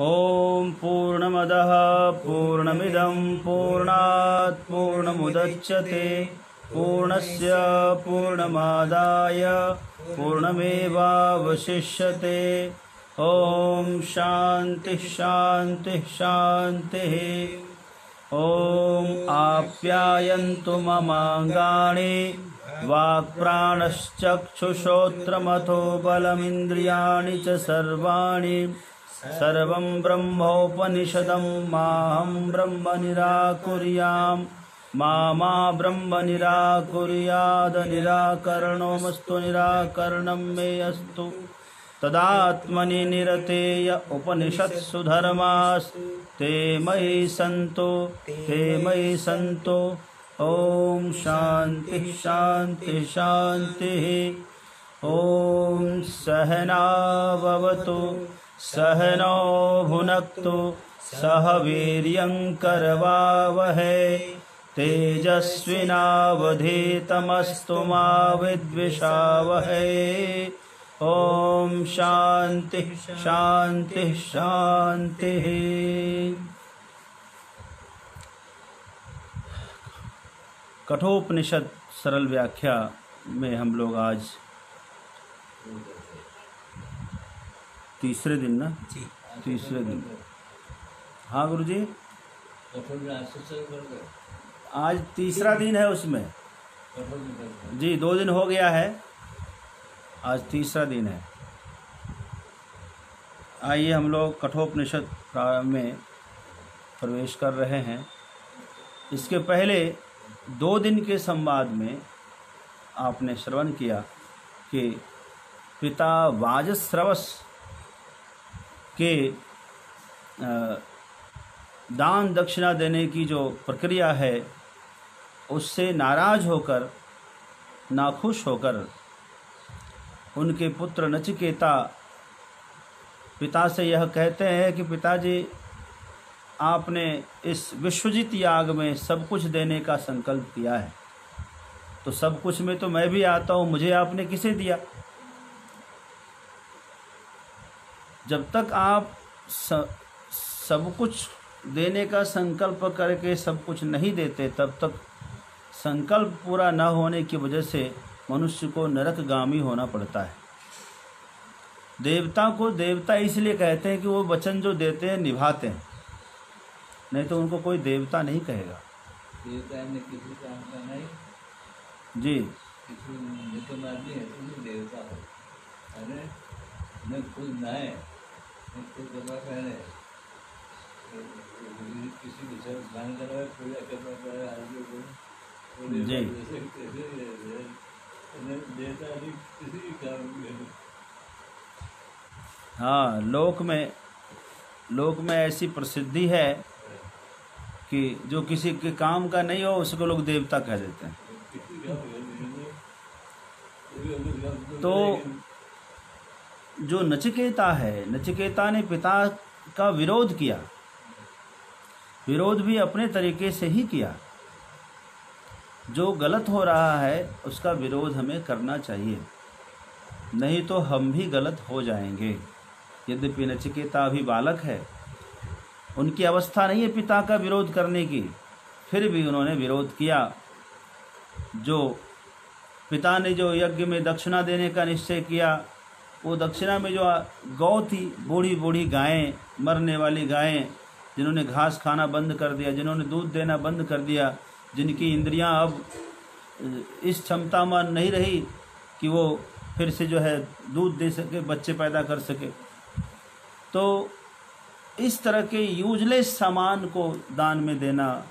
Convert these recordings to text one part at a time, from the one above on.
ओम पूर्णमदः पूर्णमिदं पूर्णात् पूर्णमुदच्यते पूर्णस्य पूर्णमादाय पूर्णमेवावशिष्यते। ओम शांति शांति शांतिः। ओम आप्यायन्तु ममाङ्गानि वाक्प्राणश्चक्षुश्रोत्रमथो बलमिन्द्रियाणि च सर्वाणि सर्वं ब्रह्मोपनिषदं माहं ब्रह्म निराकुर्याम् मा ब्रह्म निराकुर्याद। निराकरणोऽस्तु निराकरणं मे अस्तु। तदात्मनि निरतेय उपनिषत्सु धर्मास्ते मयि सन्तो। ओम शांति शांति शांतिः। ओम सहनाववतु सहनौ भुनक्तु सह वीर्यं करवावहै तेजस्विनावधीतमस्तु मा विद्विषावहै। ओम शांति शांति शांतिः। कठोपनिषद सरल व्याख्या में हम लोग आज तीसरे दिन ना तीसरे दिन। हाँ गुरुजी, आज तीसरा दिन है उसमें जी। 2 दिन हो गया है, आज तीसरा दिन है। आइए हम लोग कठोपनिषद में प्रवेश कर रहे हैं। इसके पहले 2 दिन के संवाद में आपने श्रवण किया कि पिता वाजस्रवस के दान दक्षिणा देने की जो प्रक्रिया है उससे नाराज होकर, नाखुश होकर उनके पुत्र नचिकेता पिता से यह कहते हैं कि पिताजी, आपने इस विश्वजित याग में सब कुछ देने का संकल्प किया है, तो सब कुछ में तो मैं भी आता हूँ, मुझे आपने किसे दिया? जब तक आप सब कुछ देने का संकल्प करके सब कुछ नहीं देते, तब तक संकल्प पूरा न होने की वजह से मनुष्य को नरकगामी होना पड़ता है। देवता को देवता इसलिए कहते हैं कि वो वचन जो देते हैं निभाते हैं, नहीं तो उनको कोई देवता नहीं कहेगा। देवता ने किसी काम का नहीं जी, देवता हो, अरे न खुद नहाए न खुद कपड़ा पहने, किसी को स्नान करवाए, पूजा करना पड़े आदमी को जी। देवता किसी भी काम में। हाँ, लोक में ऐसी प्रसिद्धि है कि जो किसी के काम का नहीं हो उसको लोग देवता कह देते हैं। तो जो नचिकेता है, नचिकेता ने पिता का विरोध किया, विरोध भी अपने तरीके से ही किया। जो गलत हो रहा है उसका विरोध हमें करना चाहिए, नहीं तो हम भी गलत हो जाएंगे। यद्यपि नचिकेता अभी बालक है, उनकी अवस्था नहीं है पिता का विरोध करने की, फिर भी उन्होंने विरोध किया। जो पिता ने जो यज्ञ में दक्षिणा देने का निश्चय किया, वो दक्षिणा में जो गौ थी, बूढ़ी बूढ़ी गायें, मरने वाली गायें, जिन्होंने घास खाना बंद कर दिया, जिन्होंने दूध देना बंद कर दिया, जिनकी इंद्रियां अब इस क्षमता में नहीं रही कि वो फिर से जो है दूध दे सके, बच्चे पैदा कर सके, तो इस तरह के यूजलेस सामान को दान में देना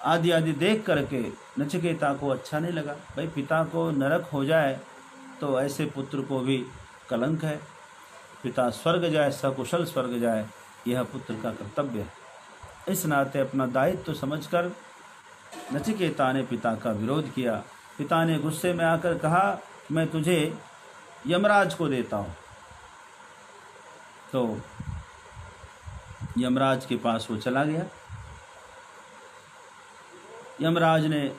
आदि आदि देख करके नचिकेता को अच्छा नहीं लगा। भाई, पिता को नरक हो जाए तो ऐसे पुत्र को भी कलंक है। पिता स्वर्ग जाए, सकुशल स्वर्ग जाए, यह पुत्र का कर्तव्य है। इस नाते अपना दायित्व समझकर नचिकेता ने पिता का विरोध किया। पिता ने गुस्से में आकर कहा, मैं तुझे यमराज को देता हूँ। तो यमराज के पास वो चला गया। यमराज ने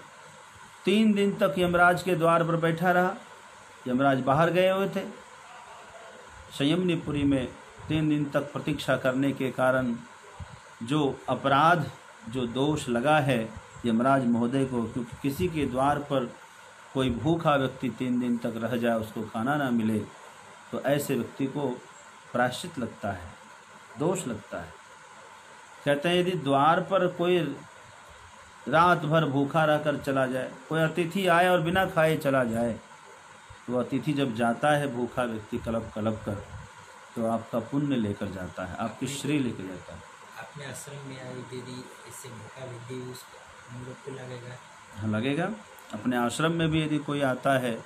3 दिन तक यमराज के द्वार पर बैठा रहा। यमराज बाहर गए हुए थे। संयमनीपुरी में 3 दिन तक प्रतीक्षा करने के कारण जो अपराध, जो दोष लगा है यमराज महोदय को, क्योंकि किसी के द्वार पर कोई भूखा व्यक्ति 3 दिन तक रह जाए, उसको खाना ना मिले, तो ऐसे व्यक्ति को प्रायश्चित लगता है, दोष लगता है। कहते हैं यदि द्वार पर कोई रात भर भूखा रहकर चला जाए, कोई अतिथि आए और बिना खाए चला जाए, तो अतिथि जब जाता है भूखा व्यक्ति कलप कलप कर, तो आपका पुण्य लेकर जाता है, आपकी श्री लेकर जाता है। अपने आश्रम में आई दीदी इससे भूखा विधि उस हम लोग को लगेगा? हाँ लगेगा। अपने आश्रम में भी यदि कोई आता है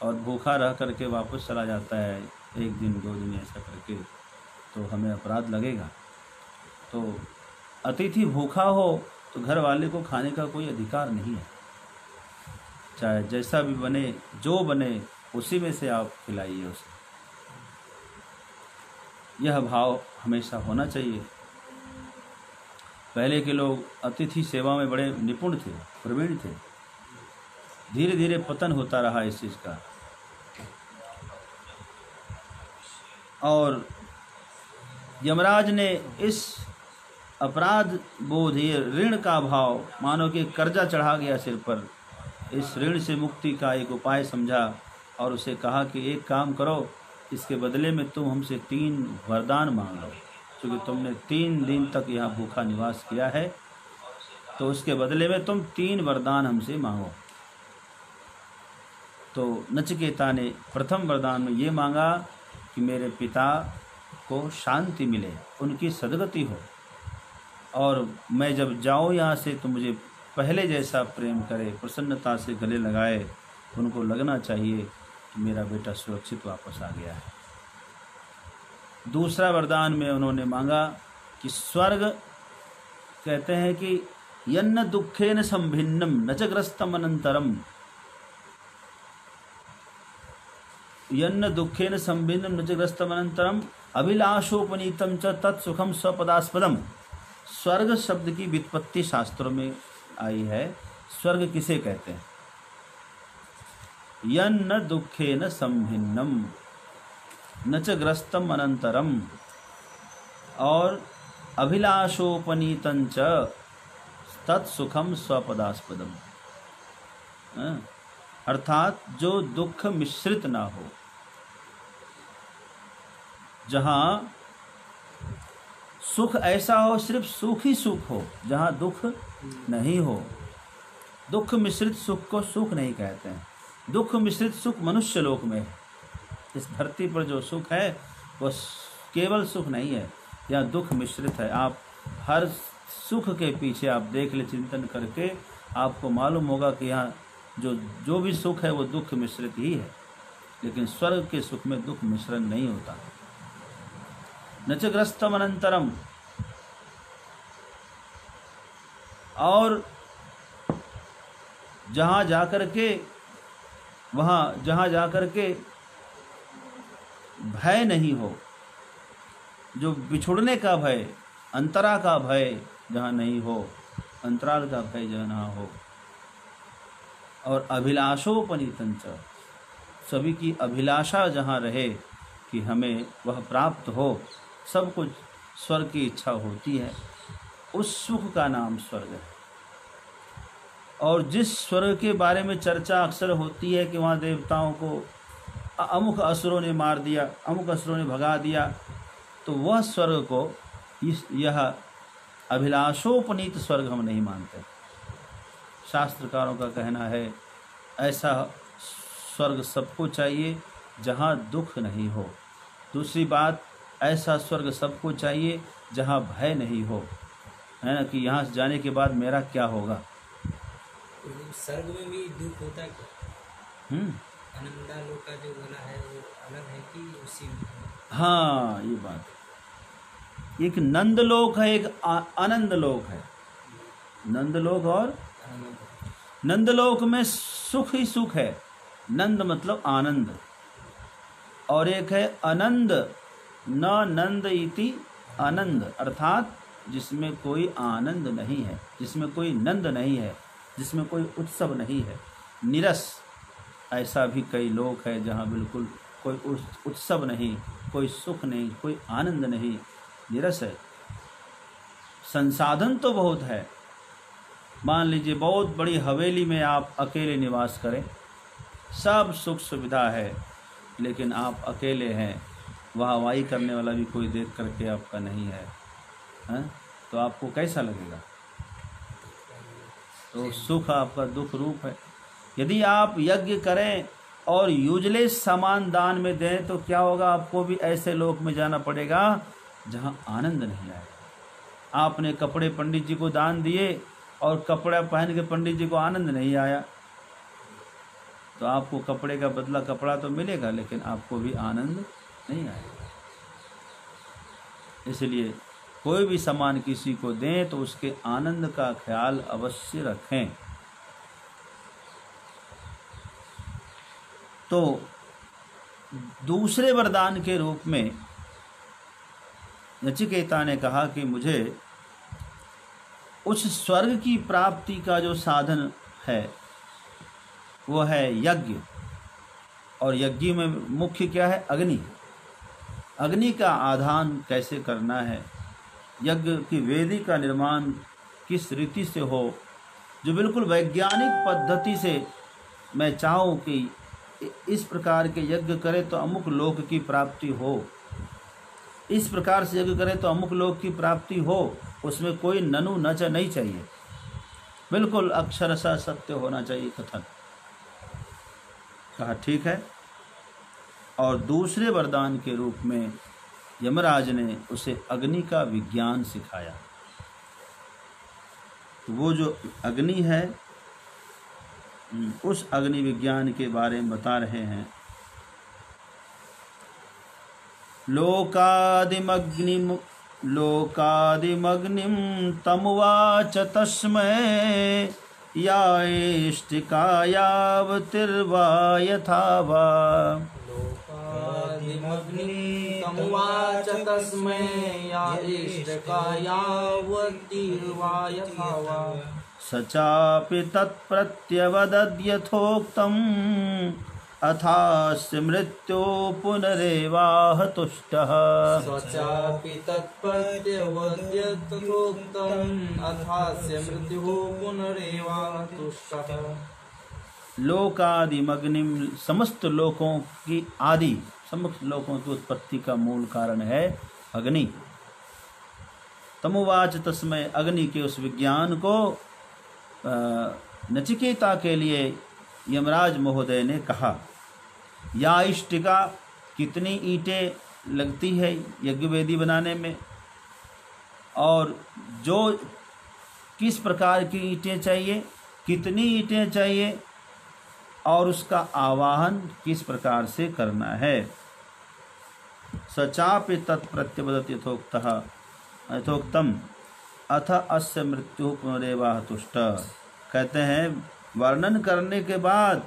और भूखा रह करके वापस चला जाता है 1 दिन 2 दिन ऐसा करके, तो हमें अपराध लगेगा। तो अतिथि भूखा हो तो घर वाले को खाने का कोई अधिकार नहीं है, चाहे जैसा भी बने, जो बने उसी में से आप खिलाइए उसे। यह भाव हमेशा होना चाहिए। पहले के लोग अतिथि सेवा में बड़े निपुण थे, प्रवीण थे। धीरे धीरे पतन होता रहा इस चीज़ का, और यमराज ने इस अपराध बोध, ये ऋण का भाव, मानो कि कर्जा चढ़ा गया सिर पर, इस ऋण से मुक्ति का एक उपाय समझा और उसे कहा कि एक काम करो, इसके बदले में तुम हमसे 3 वरदान मांग लो, क्योंकि तुमने 3 दिन तक यहाँ भूखा निवास किया है, तो उसके बदले में तुम 3 वरदान हमसे मांगो। तो नचिकेता ने प्रथम वरदान में ये मांगा कि मेरे पिता को शांति मिले, उनकी सद्गति हो, और मैं जब जाऊँ यहाँ से तो मुझे पहले जैसा प्रेम करे, प्रसन्नता से गले लगाए, उनको लगना चाहिए कि मेरा बेटा सुरक्षित वापस आ गया है। दूसरा वरदान में उन्होंने मांगा कि स्वर्ग, कहते हैं कि यन्न दुखेन संभिन्नम न च ग्रस्तम अनंतरम, यन्न दुखेन संभिन्नम न च ग्रस्तम अनंतरम अभिलाषोपनीतम च तत्सुखम स्वपदास्पदम। स्वर्ग शब्द की व्युत्पत्ति शास्त्रों में आई है। स्वर्ग किसे कहते हैं? यन्न दुखेन संभिन्नम न च ग्रस्तम अनंतरम और अभिलाषोपनीतं च तत्सुखम स्वपदास्पदम। अर्थात जो दुख मिश्रित ना हो, जहाँ सुख ऐसा हो, सिर्फ सुख ही सुख हो, जहाँ दुख नहीं हो। दुख मिश्रित सुख को सुख नहीं कहते हैं। दुख मिश्रित सुख मनुष्य लोक में है। इस धरती पर जो सुख है वो केवल सुख नहीं है, यहाँ दुख मिश्रित है। आप हर सुख के पीछे आप देख ले, चिंतन करके आपको मालूम होगा कि यहाँ जो भी सुख है वो दुख मिश्रित ही है। लेकिन स्वर्ग के सुख में दुख मिश्रण नहीं होता। न च ग्रस्तम अनंतरम, और जहाँ जाकर के भय नहीं हो, जो बिछुड़ने का भय, अंतरा का भय जहाँ नहीं हो, अंतराल का भय जहाँ ना हो, और अभिलाषोपनीतं च, सभी की अभिलाषा जहाँ रहे कि हमें वह प्राप्त हो, सब कुछ स्वर्ग की इच्छा होती है। उस सुख का नाम स्वर्ग है। और जिस स्वर्ग के बारे में चर्चा अक्सर होती है कि वहाँ देवताओं को अमुक असुरों ने मार दिया, अमुक असुरों ने भगा दिया, तो वह स्वर्ग को यह अभिलाषोपनीत स्वर्ग हम नहीं मानते। शास्त्रकारों का कहना है ऐसा स्वर्ग सबको चाहिए जहाँ दुख नहीं हो। दूसरी बात, ऐसा स्वर्ग सबको चाहिए जहाँ भय नहीं हो, है ना, कि यहाँ से जाने के बाद मेरा क्या होगा। स्वर्ग में भी दुख होता है क्या? आनंदा लोक का जो बोला है वो अलग है कि उसी में? हाँ, ये बात, एक नंदलोक है, एक आनंद लोक है। नंदलोक और नंदलोक में सुख ही सुख है, नंद मतलब आनंद, और एक है आनंद, न नंद इति आनंद, अर्थात जिसमें कोई आनंद नहीं है, जिसमें कोई नंद नहीं है, जिसमें कोई उत्सव नहीं है, निरस। ऐसा भी कई लोक है जहाँ बिल्कुल कोई उत्सव नहीं, कोई सुख नहीं, कोई आनंद नहीं, निरस है। संसाधन तो बहुत है। मान लीजिए बहुत बड़ी हवेली में आप अकेले निवास करें, सब सुख सुविधा है, लेकिन आप अकेले हैं, वाहवाही करने वाला भी कोई देख करके आपका नहीं है, हैं? तो आपको कैसा लगेगा? तो सुख आपका दुख रूप है। यदि आप यज्ञ करें और यूजलेस सामान दान में दें तो क्या होगा? आपको भी ऐसे लोक में जाना पड़ेगा जहां आनंद नहीं आएगा। आपने कपड़े पंडित जी को दान दिए और कपड़ा पहन के पंडित जी को आनंद नहीं आया, तो आपको कपड़े का बदला कपड़ा तो मिलेगा, लेकिन आपको भी आनंद नहीं आएगा। इसलिए कोई भी सामान किसी को दें तो उसके आनंद का ख्याल अवश्य रखें। तो दूसरे वरदान के रूप में नचिकेता ने कहा कि मुझे उस स्वर्ग की प्राप्ति का जो साधन है वो है यज्ञ। और यज्ञ में मुख्य क्या है? अग्नि। अग्नि का आधान कैसे करना है, यज्ञ की वेदी का निर्माण किस रीति से हो, जो बिल्कुल वैज्ञानिक पद्धति से मैं चाहूँ कि इस प्रकार के यज्ञ करें तो अमुक लोक की प्राप्ति हो, इस प्रकार से यज्ञ करें तो अमुक लोक की प्राप्ति हो, उसमें कोई ननु नच नहीं चाहिए, बिल्कुल अक्षरशः सत्य होना चाहिए कथन। कहा ठीक है। और दूसरे वरदान के रूप में यमराज ने उसे अग्नि का विज्ञान सिखाया। तो वो जो अग्नि है, उस अग्नि विज्ञान के बारे में बता रहे हैं। लोकादिमग्निम तमुवाच तस्मै याष्टिकायावतिर्वा यथा वा। तमुवाच तस्मै याष्टिकायावतिर्वा यथा वा। सचापि तत्प्रत्यवदद्यथोक्तम् अथास्य मृत्यो पुनरेवाह तुष्टः। सचापि तत्प्रत्यवदद्यथोक्तम् अथास्य मृत्युः पुनरेवाह तुष्टः। लोकादिमग्निम, समस्त लोकों की आदि, समस्त लोकों की उत्पत्ति का मूल कारण है अग्नि। तमुवाच तस्मै, अग्नि के उस विज्ञान को नचिकेता के लिए यमराज महोदय ने कहा। या इष्टिका, कितनी ईंटें लगती है यज्ञवेदी बनाने में, और जो किस प्रकार की ईंटें चाहिए, कितनी ईंटें चाहिए, और उसका आवाहन किस प्रकार से करना है। सचापि तत्प्रत्यवदति यथोक्तम अथ अस्य मृत्यु पुनरेवाह तुष्ट। कहते हैं वर्णन करने के बाद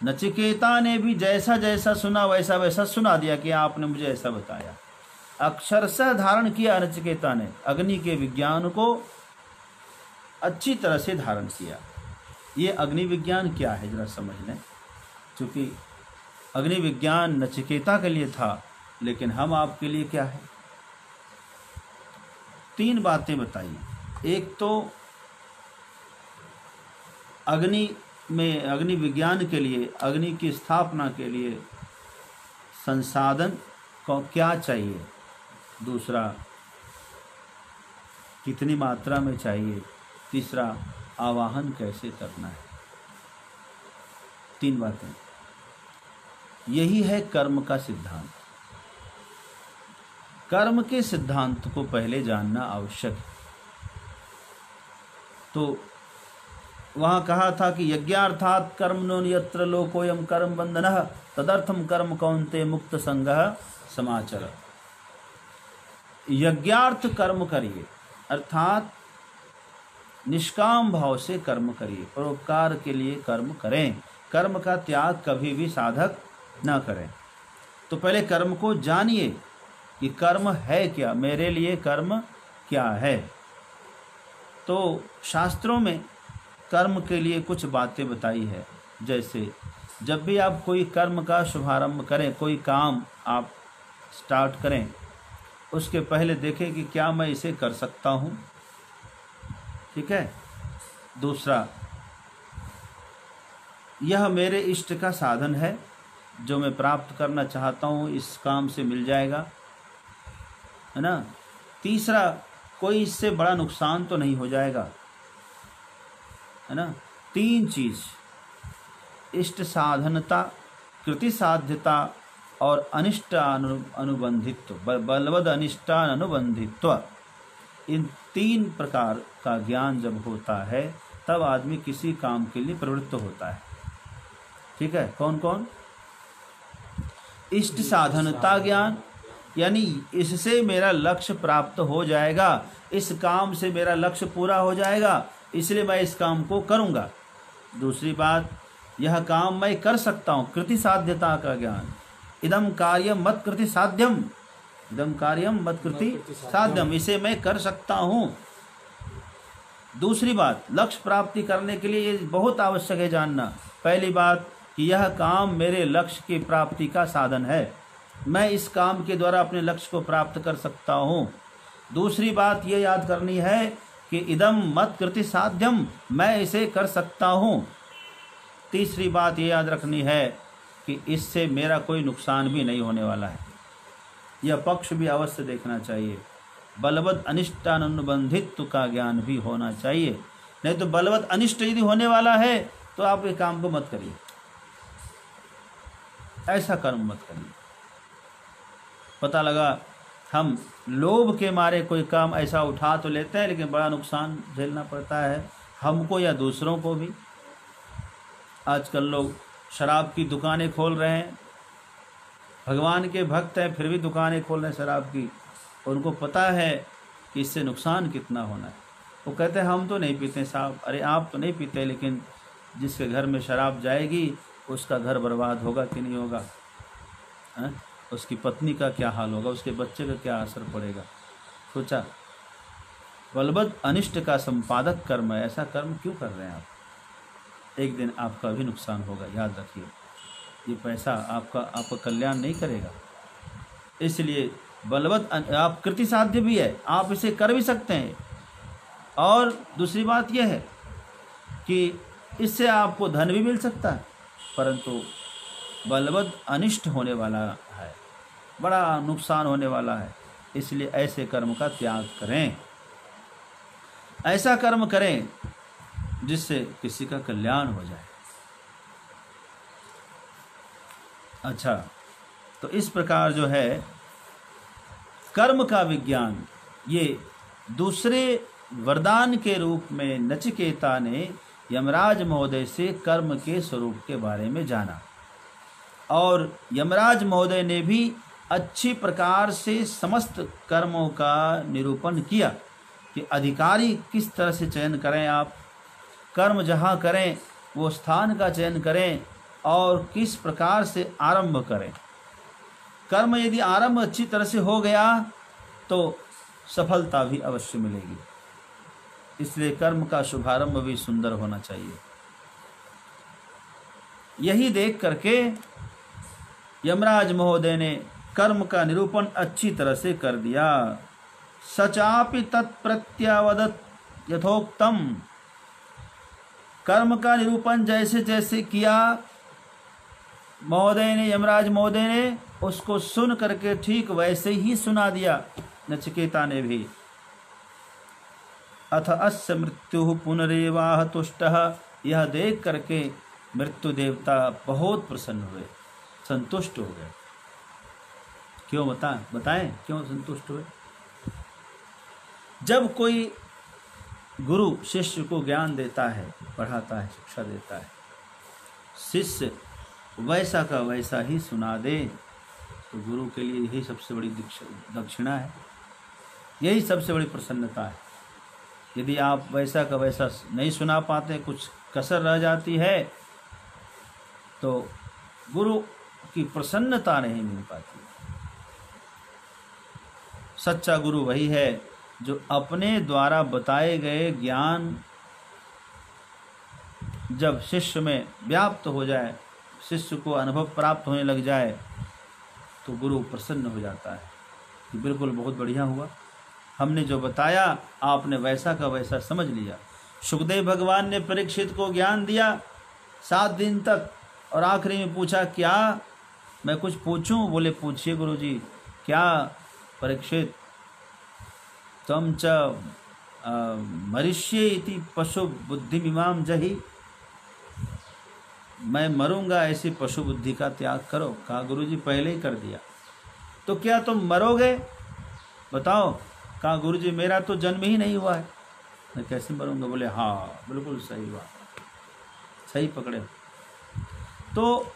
नचिकेता ने भी जैसा जैसा सुना वैसा वैसा सुना दिया कि आपने मुझे ऐसा बताया। अक्षरशः धारण किया नचिकेता ने, अग्नि के विज्ञान को अच्छी तरह से धारण किया। ये अग्नि विज्ञान क्या है जरा समझ लें, क्योंकि अग्नि विज्ञान नचिकेता के लिए था, लेकिन हम आपके लिए क्या है। 3 बातें बताइए। एक तो अग्नि में, अग्नि विज्ञान के लिए, अग्नि की स्थापना के लिए संसाधन को क्या चाहिए, दूसरा कितनी मात्रा में चाहिए, तीसरा आवाहन कैसे करना है। 3 बातें। यही है कर्म का सिद्धांत। कर्म के सिद्धांत को पहले जानना आवश्यक है। तो वहाँ कहा था कि यज्ञार्थात् कर्मणो यत्र लोकोयम कर्म बंधनः तदर्थम कर्म कौन्ते मुक्त संगः समाचर। यज्ञार्थ कर्म करिए, अर्थात निष्काम भाव से कर्म करिए, परोपकार के लिए कर्म करें। कर्म का त्याग कभी भी साधक न करें। तो पहले कर्म को जानिए कि कर्म है क्या, मेरे लिए कर्म क्या है। तो शास्त्रों में कर्म के लिए कुछ बातें बताई है। जैसे जब भी आप कोई कर्म का शुभारंभ करें, कोई काम आप स्टार्ट करें उसके पहले देखें कि क्या मैं इसे कर सकता हूँ। ठीक है। दूसरा, यह मेरे इष्ट का साधन है, जो मैं प्राप्त करना चाहता हूँ इस काम से मिल जाएगा, है ना। तीसरा, कोई इससे बड़ा नुकसान तो नहीं हो जाएगा, है ना। 3 चीज, इष्ट साधनता, कृति साध्यता और अनिष्ट अनुबंधित्व, बलवद अनिष्टान अनुबंधित्व, इन 3 प्रकार का ज्ञान जब होता है तब आदमी किसी काम के लिए प्रवृत्त होता है। ठीक है। कौन कौन? इष्ट साधनता ज्ञान, यानी इससे मेरा लक्ष्य प्राप्त हो जाएगा, इस काम से मेरा लक्ष्य पूरा हो जाएगा, इसलिए मैं इस काम को करूँगा। दूसरी बात, यह काम मैं कर सकता हूँ, कृति साध्यता का ज्ञान, इदम कार्यम मत कृति साध्यम, इदम कार्यम मत कृति साध्यम, इसे मैं कर सकता हूँ। दूसरी बात, लक्ष्य प्राप्ति करने के लिए ये बहुत आवश्यक है जानना। पहली बात कि यह काम मेरे लक्ष्य की प्राप्ति का साधन है, मैं इस काम के द्वारा अपने लक्ष्य को प्राप्त कर सकता हूँ। दूसरी बात ये याद करनी है कि इदम मत कृति साध्यम, मैं इसे कर सकता हूँ। तीसरी बात ये याद रखनी है कि इससे मेरा कोई नुकसान भी नहीं होने वाला है। यह पक्ष भी अवश्य देखना चाहिए। बलवद अनिष्टानुबंधित्व का ज्ञान भी होना चाहिए, नहीं तो बलवद अनिष्ट यदि होने वाला है तो आप ये काम को मत करिए, ऐसा कर्म मत करिए। पता लगा हम लोभ के मारे कोई काम ऐसा उठा तो लेते हैं, लेकिन बड़ा नुकसान झेलना पड़ता है हमको या दूसरों को भी। आजकल लोग शराब की दुकानें खोल रहे हैं, भगवान के भक्त हैं फिर भी दुकानें खोल रहे हैं शराब की। उनको पता है कि इससे नुकसान कितना होना है। वो कहते हैं हम तो नहीं पीते साहब। अरे आप तो नहीं पीते, लेकिन जिसके घर में शराब जाएगी उसका घर बर्बाद होगा कि नहीं होगा, है? उसकी पत्नी का क्या हाल होगा, उसके बच्चे का क्या असर पड़ेगा। सोचा, बलवद अनिष्ट का संपादक कर्म है, ऐसा कर्म क्यों कर रहे हैं आप? एक दिन आपका भी नुकसान होगा, याद रखिए। ये पैसा आपका कल्याण नहीं करेगा। इसलिए बलवत, आप कृति साध्य भी है, आप इसे कर भी सकते हैं। और दूसरी बात यह है कि इससे आपको धन भी मिल सकता है, परंतु बलवत अनिष्ट होने वाला है, बड़ा नुकसान होने वाला है। इसलिए ऐसे कर्म का त्याग करें, ऐसा कर्म करें जिससे किसी का कल्याण हो जाए। अच्छा, तो इस प्रकार जो है कर्म का विज्ञान, ये दूसरे वरदान के रूप में नचिकेता ने यमराज महोदय से कर्म के स्वरूप के बारे में जाना, और यमराज महोदय ने भी अच्छी प्रकार से समस्त कर्मों का निरूपण किया कि अधिकारी किस तरह से चयन करें, आप कर्म जहाँ करें वो स्थान का चयन करें और किस प्रकार से आरंभ करें। कर्म यदि आरंभ अच्छी तरह से हो गया तो सफलता भी अवश्य मिलेगी। इसलिए कर्म का शुभारंभ भी सुंदर होना चाहिए। यही देख करके यमराज महोदय ने कर्म का निरूपण अच्छी तरह से कर दिया। सचापि तत्प्रत्यावदत यथोक्तम, कर्म का निरूपण जैसे जैसे किया महोदय ने, यमराज महोदय ने उसको सुन करके ठीक वैसे ही सुना दिया नचिकेता ने भी। अथ अस्य मृत्यु पुनरेवाह तुष्टः, यह देख करके मृत्यु देवता बहुत प्रसन्न हुए, संतुष्ट हो गए। क्यों बताएं क्यों संतुष्ट हुए? जब कोई गुरु शिष्य को ज्ञान देता है, पढ़ाता है, शिक्षा देता है, शिष्य वैसा का वैसा ही सुना दे तो गुरु के लिए यही सबसे बड़ी दक्षिणा है, यही सबसे बड़ी प्रसन्नता है। यदि आप वैसा का वैसा नहीं सुना पाते, कुछ कसर रह जाती है, तो गुरु की प्रसन्नता नहीं मिल पाती। सच्चा गुरु वही है जो अपने द्वारा बताए गए ज्ञान जब शिष्य में व्याप्त हो जाए, शिष्य को अनुभव प्राप्त होने लग जाए, तो गुरु प्रसन्न हो जाता है कि बिल्कुल बहुत बढ़िया हुआ, हमने जो बताया आपने वैसा का वैसा समझ लिया। सुखदेव भगवान ने परीक्षित को ज्ञान दिया 7 दिन तक, और आखिरी में पूछा क्या मैं कुछ पूछूं? बोले पूछिए गुरुजी। क्या? परीक्षित तम च मरिष्ये इति पशु बुद्धिमिमाम जहि, मैं मरूंगा ऐसी पशु बुद्धि का त्याग करो। कहा गुरुजी पहले ही कर दिया। तो क्या तुम मरोगे? बताओ। कहा गुरुजी मेरा तो जन्म ही नहीं हुआ है, मैं कैसे मरूंगा? बोले हाँ बिल्कुल सही बात, सही पकड़े। तो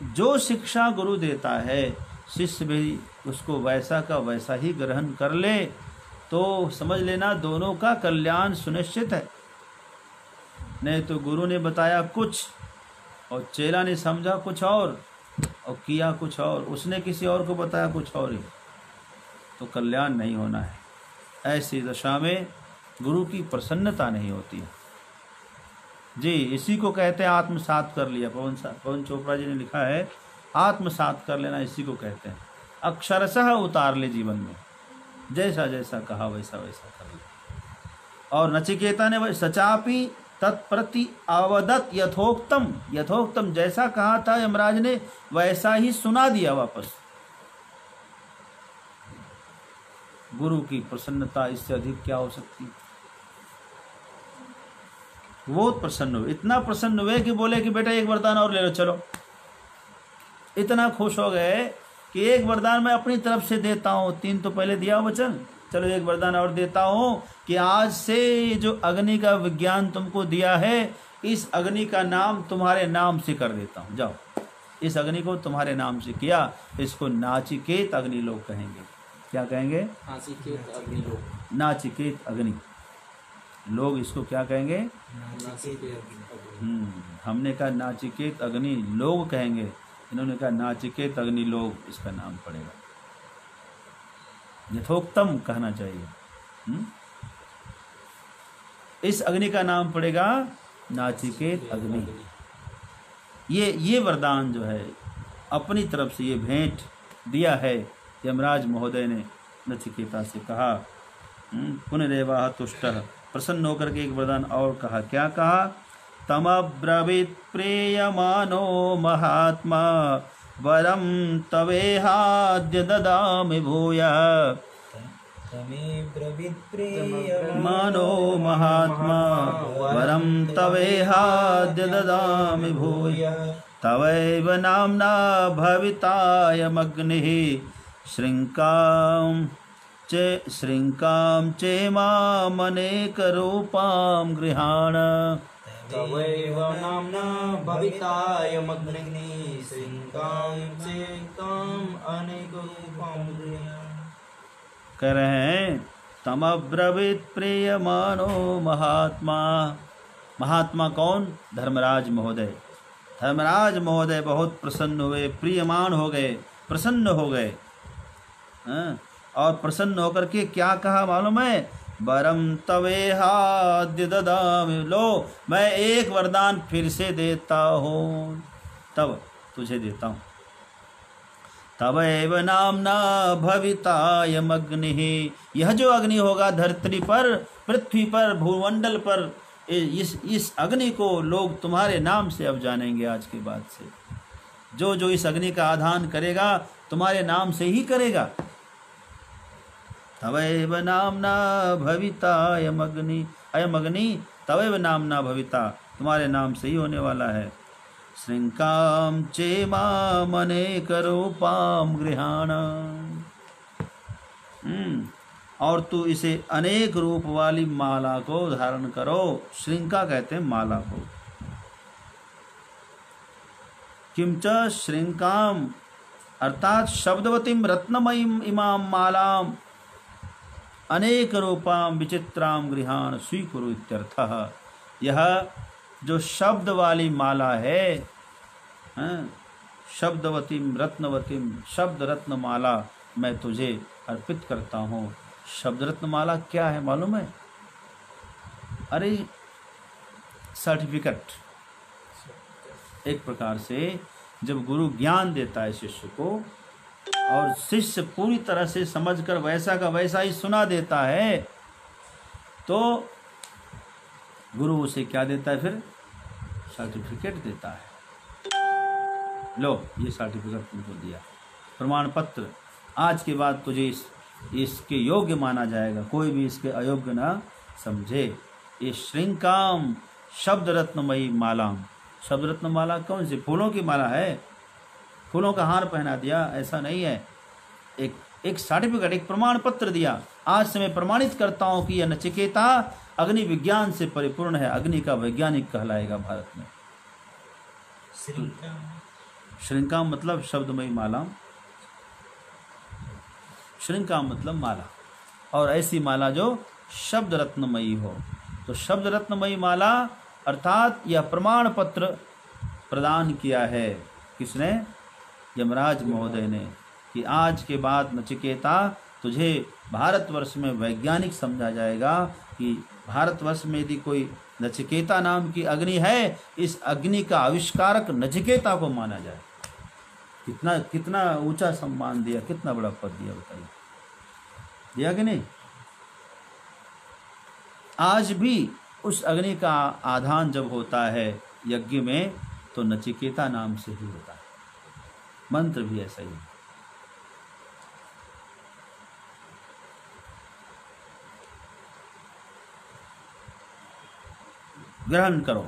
जो शिक्षा गुरु देता है शिष्य भी उसको वैसा का वैसा ही ग्रहण कर ले, तो समझ लेना दोनों का कल्याण सुनिश्चित है। नहीं तो गुरु ने बताया कुछ और चेला ने समझा कुछ और किया कुछ और, उसने किसी और को बताया कुछ और ही, तो कल्याण नहीं होना है। ऐसी दशा में गुरु की प्रसन्नता नहीं होती है जी। इसी को कहते हैं आत्मसात कर लिया। पवन चोपड़ा जी ने लिखा है आत्मसात कर लेना, इसी को कहते हैं। अक्षरशः उतार ले जीवन में, जैसा जैसा कहा वैसा वैसा कर ले। और नचिकेता ने सचापि तत्प्रति अवदत यथोक्तम, यथोक्तम जैसा कहा था यमराज ने वैसा ही सुना दिया वापस। गुरु की प्रसन्नता इससे अधिक क्या हो सकती? बहुत प्रसन्न हुए, इतना प्रसन्न हुए कि बोले कि बेटा एक वरदान और ले लो चलो। इतना खुश हो गए कि एक वरदान मैं अपनी तरफ से देता हूँ, 3 तो पहले दिया वचन, चलो एक वरदान और देता हूँ कि आज से जो अग्नि का विज्ञान तुमको दिया है, इस अग्नि का नाम तुम्हारे नाम से कर देता हूँ। जाओ, इस अग्नि को तुम्हारे नाम से किया, इसको नाचिकेत अग्नि लोग कहेंगे। क्या कहेंगे? नाचिकेत अग्नि लोग। नाचिकेत अग्नि लोग इसको क्या कहेंगे? हमने कहा नाचिकेत अग्नि लोग कहेंगे, इन्होंने कहा नाचिकेत अग्नि लोग इसका नाम पड़ेगा। यथोक्तम कहना चाहिए। इस अग्नि का नाम पड़ेगा नाचिकेत अग्नि। ये वरदान जो है अपनी तरफ से ये भेंट दिया है यमराज महोदय ने नचिकेता से कहा। पुनरेवा तुष्टः, प्रसन्न होकर के एक वरदान और कहा। क्या कहा? तमब्रवीत् प्रेयमानो महात्मा वरम तवेहाद्य ददामि भूयः। मानो महात्मा वरम तवेहाद्य ददामि भूयः। तवैव नाम्ना भवितायमग्निः श्रृंकां चेमामनेकरूपां गृहाण। तवैव नाम्ना भवितायमग्निः श्रृंकां चेमाम् अनेकरूपां गृहाण। कह रहे हैं तमब्रवीत् प्रियमानो महात्मा। महात्मा कौन? धर्मराज महोदय। धर्मराज महोदय बहुत प्रसन्न हुए, प्रियमान हो गए, प्रसन्न हो गए। और प्रसन्न होकर के क्या कहा मालूम है? वरम तवेहाद्य ददामि, लो मैं एक वरदान फिर से देता हूँ, तब तुझे देता हूँ। तवैव नाम्ना भवितायम अग्निः, यह जो अग्नि होगा धरती पर, पृथ्वी पर, भूमंडल पर, इस अग्नि को लोग तुम्हारे नाम से अब जानेंगे। आज के बाद से जो जो इस अग्नि का आधान करेगा तुम्हारे नाम से ही करेगा। तवैव नामना भविता अयम अग्नि, तवैव नामना भविता, तुम्हारे नाम से ही होने वाला है। श्रृंकाम चेमाम अनेकरूपां गृहाण, और तू इसे अनेक रूप वाली माला को धारण करो। श्रृंका कहते हैं माला को। किंच श्रृंकाम अर्थात शब्दवतीम रत्नमयीम इमाम मालाम अनेक रूपाम विचित्राम गृहाण स्वीकुरु इत्यर्थः। यह जो शब्द वाली माला है, शब्दवतीम रत्नवतीम, शब्द रत्न माला मैं तुझे अर्पित करता हूँ। शब्द रत्न माला क्या है मालूम है? अरे सर्टिफिकेट। एक प्रकार से जब गुरु ज्ञान देता है शिष्य को और शिष्य पूरी तरह से समझकर वैसा का वैसा ही सुना देता है, तो गुरु उसे क्या देता है? फिर सर्टिफिकेट देता है। लो, ये सर्टिफिकेट तुमको दिया, प्रमाण पत्र, आज के बाद तुझे इसके योग्य माना जाएगा, कोई भी इसके अयोग्य ना समझे। ये श्रृंकाम शब्द रत्नमयी मालाम। शब्द रत्न माला कौन सी? फूलों की माला है, फूलों का हार पहना दिया, ऐसा नहीं है। एक सर्टिफिकेट, एक प्रमाण पत्र दिया। आज से मैं प्रमाणित करता हूं कि यह नचिकेता अग्नि विज्ञान से परिपूर्ण है, अग्नि का वैज्ञानिक कहलाएगा भारत में। श्रृंकाम मतलब शब्दमयी माला, श्रृंकाम मतलब माला, और ऐसी माला जो शब्द रत्नमयी हो। तो शब्द रत्नमयी माला अर्थात यह प्रमाण पत्र प्रदान किया है किसने? यमराज महोदय ने, कि आज के बाद नचिकेता तुझे भारतवर्ष में वैज्ञानिक समझा जाएगा, कि भारतवर्ष में यदि कोई नचिकेता नाम की अग्नि है, इस अग्नि का आविष्कारक नचिकेता को माना जाए। कितना कितना ऊंचा सम्मान दिया, कितना बड़ा पद दिया, बताइए, दिया कि नहीं? आज भी उस अग्नि का आधान जब होता है यज्ञ में, तो नचिकेता नाम से ही होता है। मंत्र भी ऐसा ही। ग्रहण करो,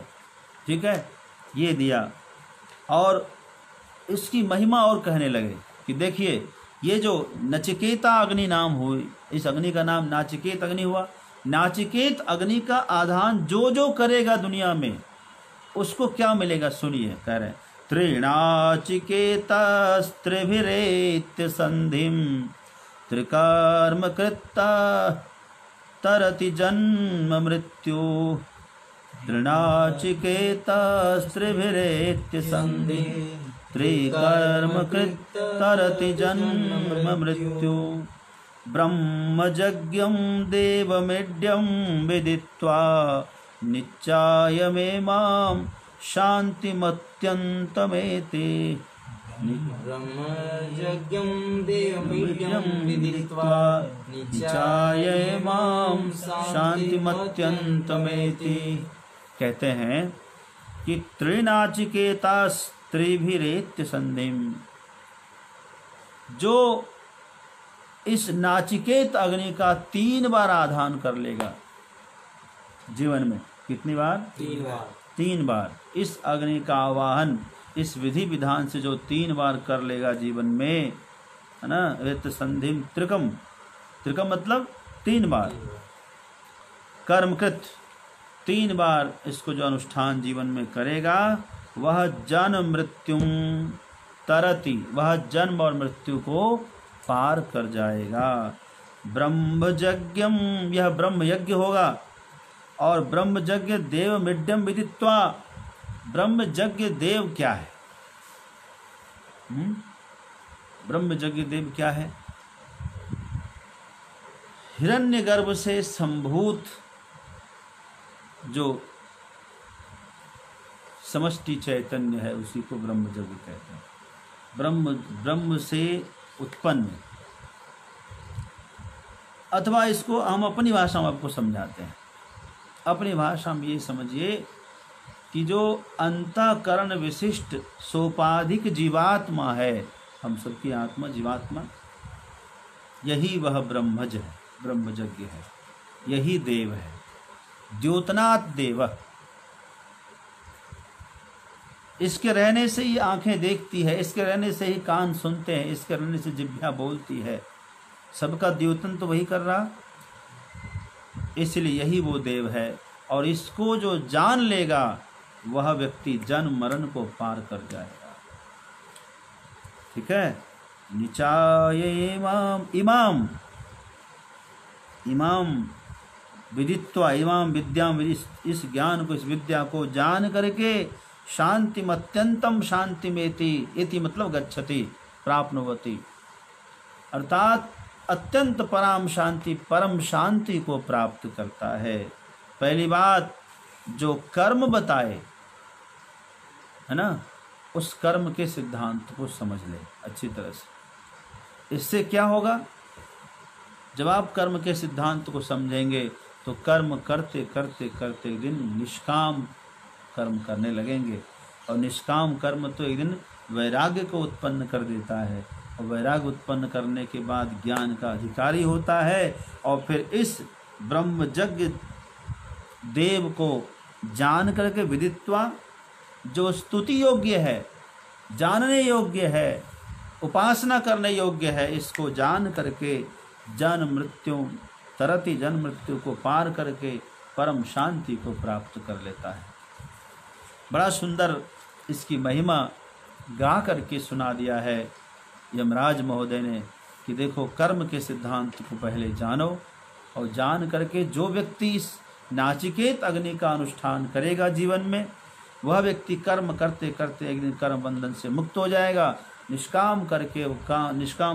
ठीक है, ये दिया। और इसकी महिमा और कहने लगे कि देखिए, ये जो नचिकेता अग्नि नाम हुई, इस अग्नि का नाम नाचिकेत अग्नि हुआ। नाचिकेत अग्नि का आधान जो जो करेगा दुनिया में, उसको क्या मिलेगा? सुनिए, कह रहे हैं, त्रिनाचिकेतस्त्रिभिरेत्य संधिम त्रिकर्म कृत्ता तरति जन्म मृत्यु। त्रिनाचिकेतस्त्रिभिरेत्य संधिम त्रिकर्म कृत्ता तरति जन्म मृत्यु। ब्रह्मयज्ञं देवमेढ्यं विदित्वा निच्चायमेमां शान्तिमत्यन्तमेति। ब्रह्मयज्ञं देवमेढ्यं विदित्वा निच्चायमेमां शान्तिमत्यन्तमेति। कहते हैं कि त्रिनाचिकेतास्त्रिभिरेत्य संधिम, जो इस नाचिकेत अग्नि का 3 बार आधान कर लेगा जीवन में। कितनी बार? 3 बार। 3 बार इस अग्नि का आवाहन इस विधि विधान से जो 3 बार कर लेगा जीवन में, है ना, वेत संधिम त्रिकम, त्रिकम मतलब 3 बार कर्मकृत, 3 बार इसको जो अनुष्ठान जीवन में करेगा, वह जन्म मृत्युम तरति, वह जन्म और मृत्यु को पार कर जाएगा। ब्रह्मयज्ञम, यह ब्रह्म यज्ञ होगा। और ब्रह्म यज्ञ देव मिड्यम विदित्वा, ब्रह्म यज्ञ देव क्या है? ब्रह्म यज्ञ देव क्या है? हिरण्यगर्भ से संभूत जो समष्टि चैतन्य है, उसी को ब्रह्म यज्ञ कहते हैं। ब्रह्म से उत्पन्न, अथवा इसको हम अपनी भाषा में आपको समझाते हैं। अपनी भाषा में ये समझिए कि जो अंतःकरण विशिष्ट सोपाधिक जीवात्मा है, हम सबकी आत्मा जीवात्मा, यही वह ब्रह्मज है, ब्रह्मयज्ञ है, यही देव है। द्योतनात् देव, इसके रहने से ही आंखें देखती है, इसके रहने से ही कान सुनते हैं, इसके रहने से जिह्वा बोलती है। सबका द्योतन तो वही कर रहा, इसलिए यही वो देव है। और इसको जो जान लेगा, वह व्यक्ति जन्म मरण को पार कर जाएगा। ठीक है। निचाय इमाम इमाम विदित्वा, इमाम विद्याम, इस ज्ञान को, इस विद्या को जान करके शांतिम अत्यंतम शांतिमेति, इति मतलब गच्छति, प्राप्नुवति, अर्थात अत्यंत परम शांति, परम शांति को प्राप्त करता है। पहली बात, जो कर्म बताए है ना, उस कर्म के सिद्धांत को समझ ले अच्छी तरह से। इससे क्या होगा? जब आप कर्म के सिद्धांत को समझेंगे तो कर्म करते करते करते एक दिन निष्काम कर्म करने लगेंगे, और निष्काम कर्म तो एक दिन वैराग्य को उत्पन्न कर देता है, और वैराग्य उत्पन्न करने के बाद ज्ञान का अधिकारी होता है, और फिर इस ब्रह्मयज्ञ देव को जान करके विदित्वा, जो स्तुति योग्य है, जानने योग्य है, उपासना करने योग्य है, इसको जान करके जन्म मृत्यु तरति जन्म मृत्यु को पार करके परम शांति को प्राप्त कर लेता है। बड़ा सुंदर इसकी महिमा गा करके सुना दिया है यमराज महोदय ने कि देखो, कर्म के सिद्धांत को पहले जानो, और जान करके जो व्यक्ति इस नाचिकेत अग्नि का अनुष्ठान करेगा जीवन में, वह व्यक्ति कर्म करते करते एक दिन कर्म बंधन से मुक्त हो जाएगा। निष्काम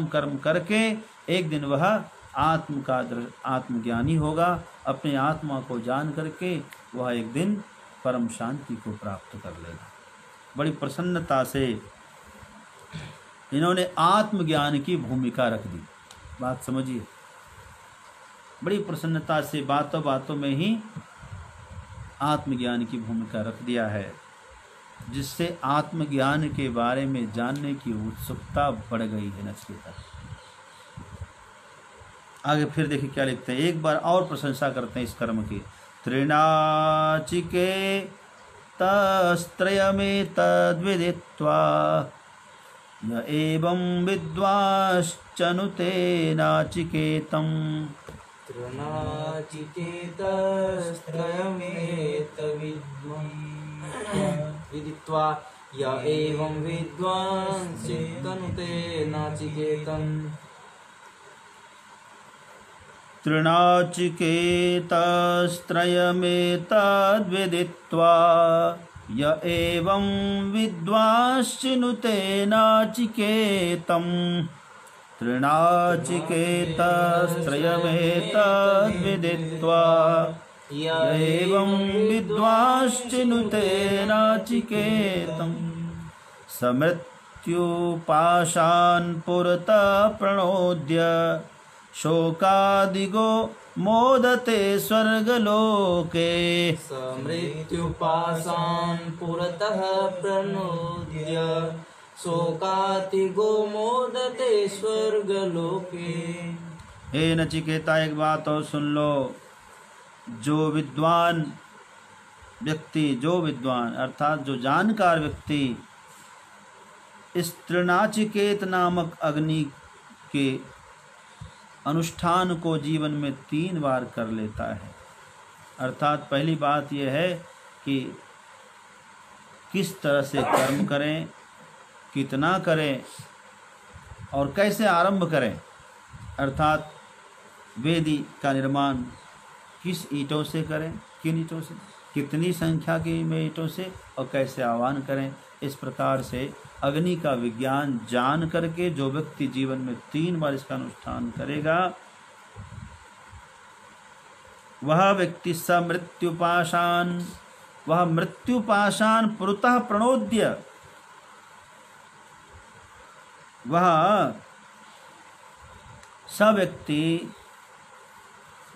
कर्म करके एक दिन वह आत्मज्ञानी होगा। अपने आत्मा को जान करके वह एक दिन परम शांति को प्राप्त कर लेगा। बड़ी प्रसन्नता से इन्होंने आत्मज्ञान की भूमिका रख दी। बात समझिए, बड़ी प्रसन्नता से बातों बातों में ही आत्मज्ञान की भूमिका रख दिया है, जिससे आत्मज्ञान के बारे में जानने की उत्सुकता बढ़ गई है नचिकेता। आगे फिर देखिए क्या लिखते हैं, एक बार और प्रशंसा करते हैं इस कर्म की। तृणाचिकेतस्त्रयमेतद्विदित्वा य एवं विद्वांश्चनुते नाचिकेतम्। विदित्वा य एवं विद्वांश्चनुते नाचिकेतम्। तृणाचिकेतस्त्रयमेतद्विदित्वा य एवं विद्वांश्चिनुते नाचिकेतम्। तृणाचिकेतस्त्रयमेतद्विदित्वा य एवं विद्वांश्चिनुते नाचिकेतम्। समृत्युपाशान् पुरतः प्रणोद्य शोकादिगो मोदते स्वर्गलोके। समृत्युपाशान् पुरतः प्रणोद्य शोकादिगो मोदते स्वर्गलोके। हे नचिकेता, एक बात और सुन लो। जो विद्वान अर्थात जो जानकार व्यक्ति इस तृणाचिकेत नामक अग्नि के अनुष्ठान को जीवन में 3 बार कर लेता है। अर्थात पहली बात यह है कि किस तरह से कर्म करें, कितना करें और कैसे आरंभ करें। अर्थात वेदी का निर्माण किस ईंटों से करें, किन ईंटों से, कितनी संख्या के ईंटों से, और कैसे आह्वान करें। इस प्रकार से अग्नि का विज्ञान जान करके जो व्यक्ति जीवन में 3 बार इसका अनुष्ठान करेगा, वह व्यक्ति वह मृत्युपाशान पुरतः प्रणोद्य, वह स व्यक्ति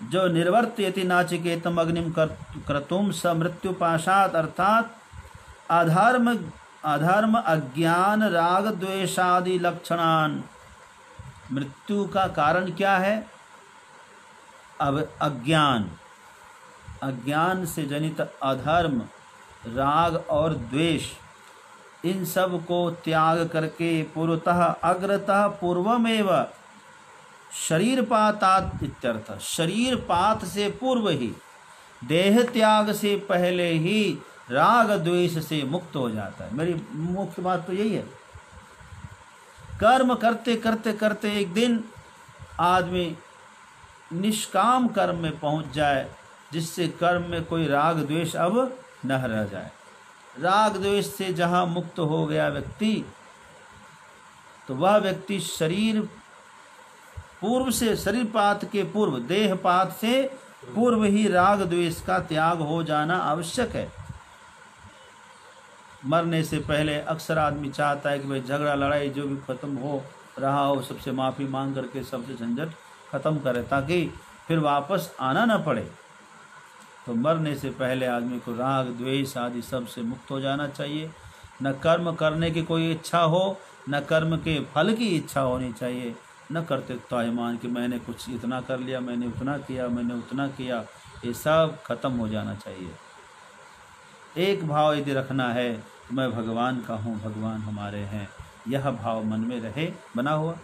जो निर्वर्तयति नाचिकेतम अग्निम क्रतुम स मृत्युपाशात, अर्थात अधर्म अज्ञान राग द्वेषादि लक्षणान। मृत्यु का कारण क्या है? अब अज्ञान से जनित अधर्म, राग और द्वेष, इन सब को त्याग करके पूर्वतः अग्रतः पूर्वमेव शरीरपातात इत्यर्थ, शरीरपात से पूर्व ही, देह त्याग से पहले ही राग द्वेष से मुक्त हो जाता है। मेरी मुख्य बात तो यही है। कर्म करते करते करते एक दिन आदमी निष्काम कर्म में पहुंच जाए, जिससे कर्म में कोई राग द्वेष अब न रह जाए। राग द्वेष से जहां मुक्त हो गया व्यक्ति, तो वह व्यक्ति शरीरपात के पूर्व, देहपात से पूर्व ही राग द्वेष का त्याग हो जाना आवश्यक है। मरने से पहले अक्सर आदमी चाहता है कि भाई झगड़ा लड़ाई जो भी खत्म हो, रहा हो सबसे माफ़ी मांग करके सबसे झंझट ख़त्म करे, ताकि फिर वापस आना न पड़े। तो मरने से पहले आदमी को राग द्वेष आदि सब से मुक्त हो जाना चाहिए। न कर्म करने की कोई इच्छा हो, न कर्म के फल की इच्छा होनी चाहिए, न कर्तृत्वाभिमान कि मैंने कुछ इतना कर लिया, मैंने उतना किया, मैंने उतना किया, ये सब खत्म हो जाना चाहिए। एक भाव यदि रखना है, मैं भगवान का हूँ, भगवान हमारे हैं, यह भाव मन में रहे बना हुआ।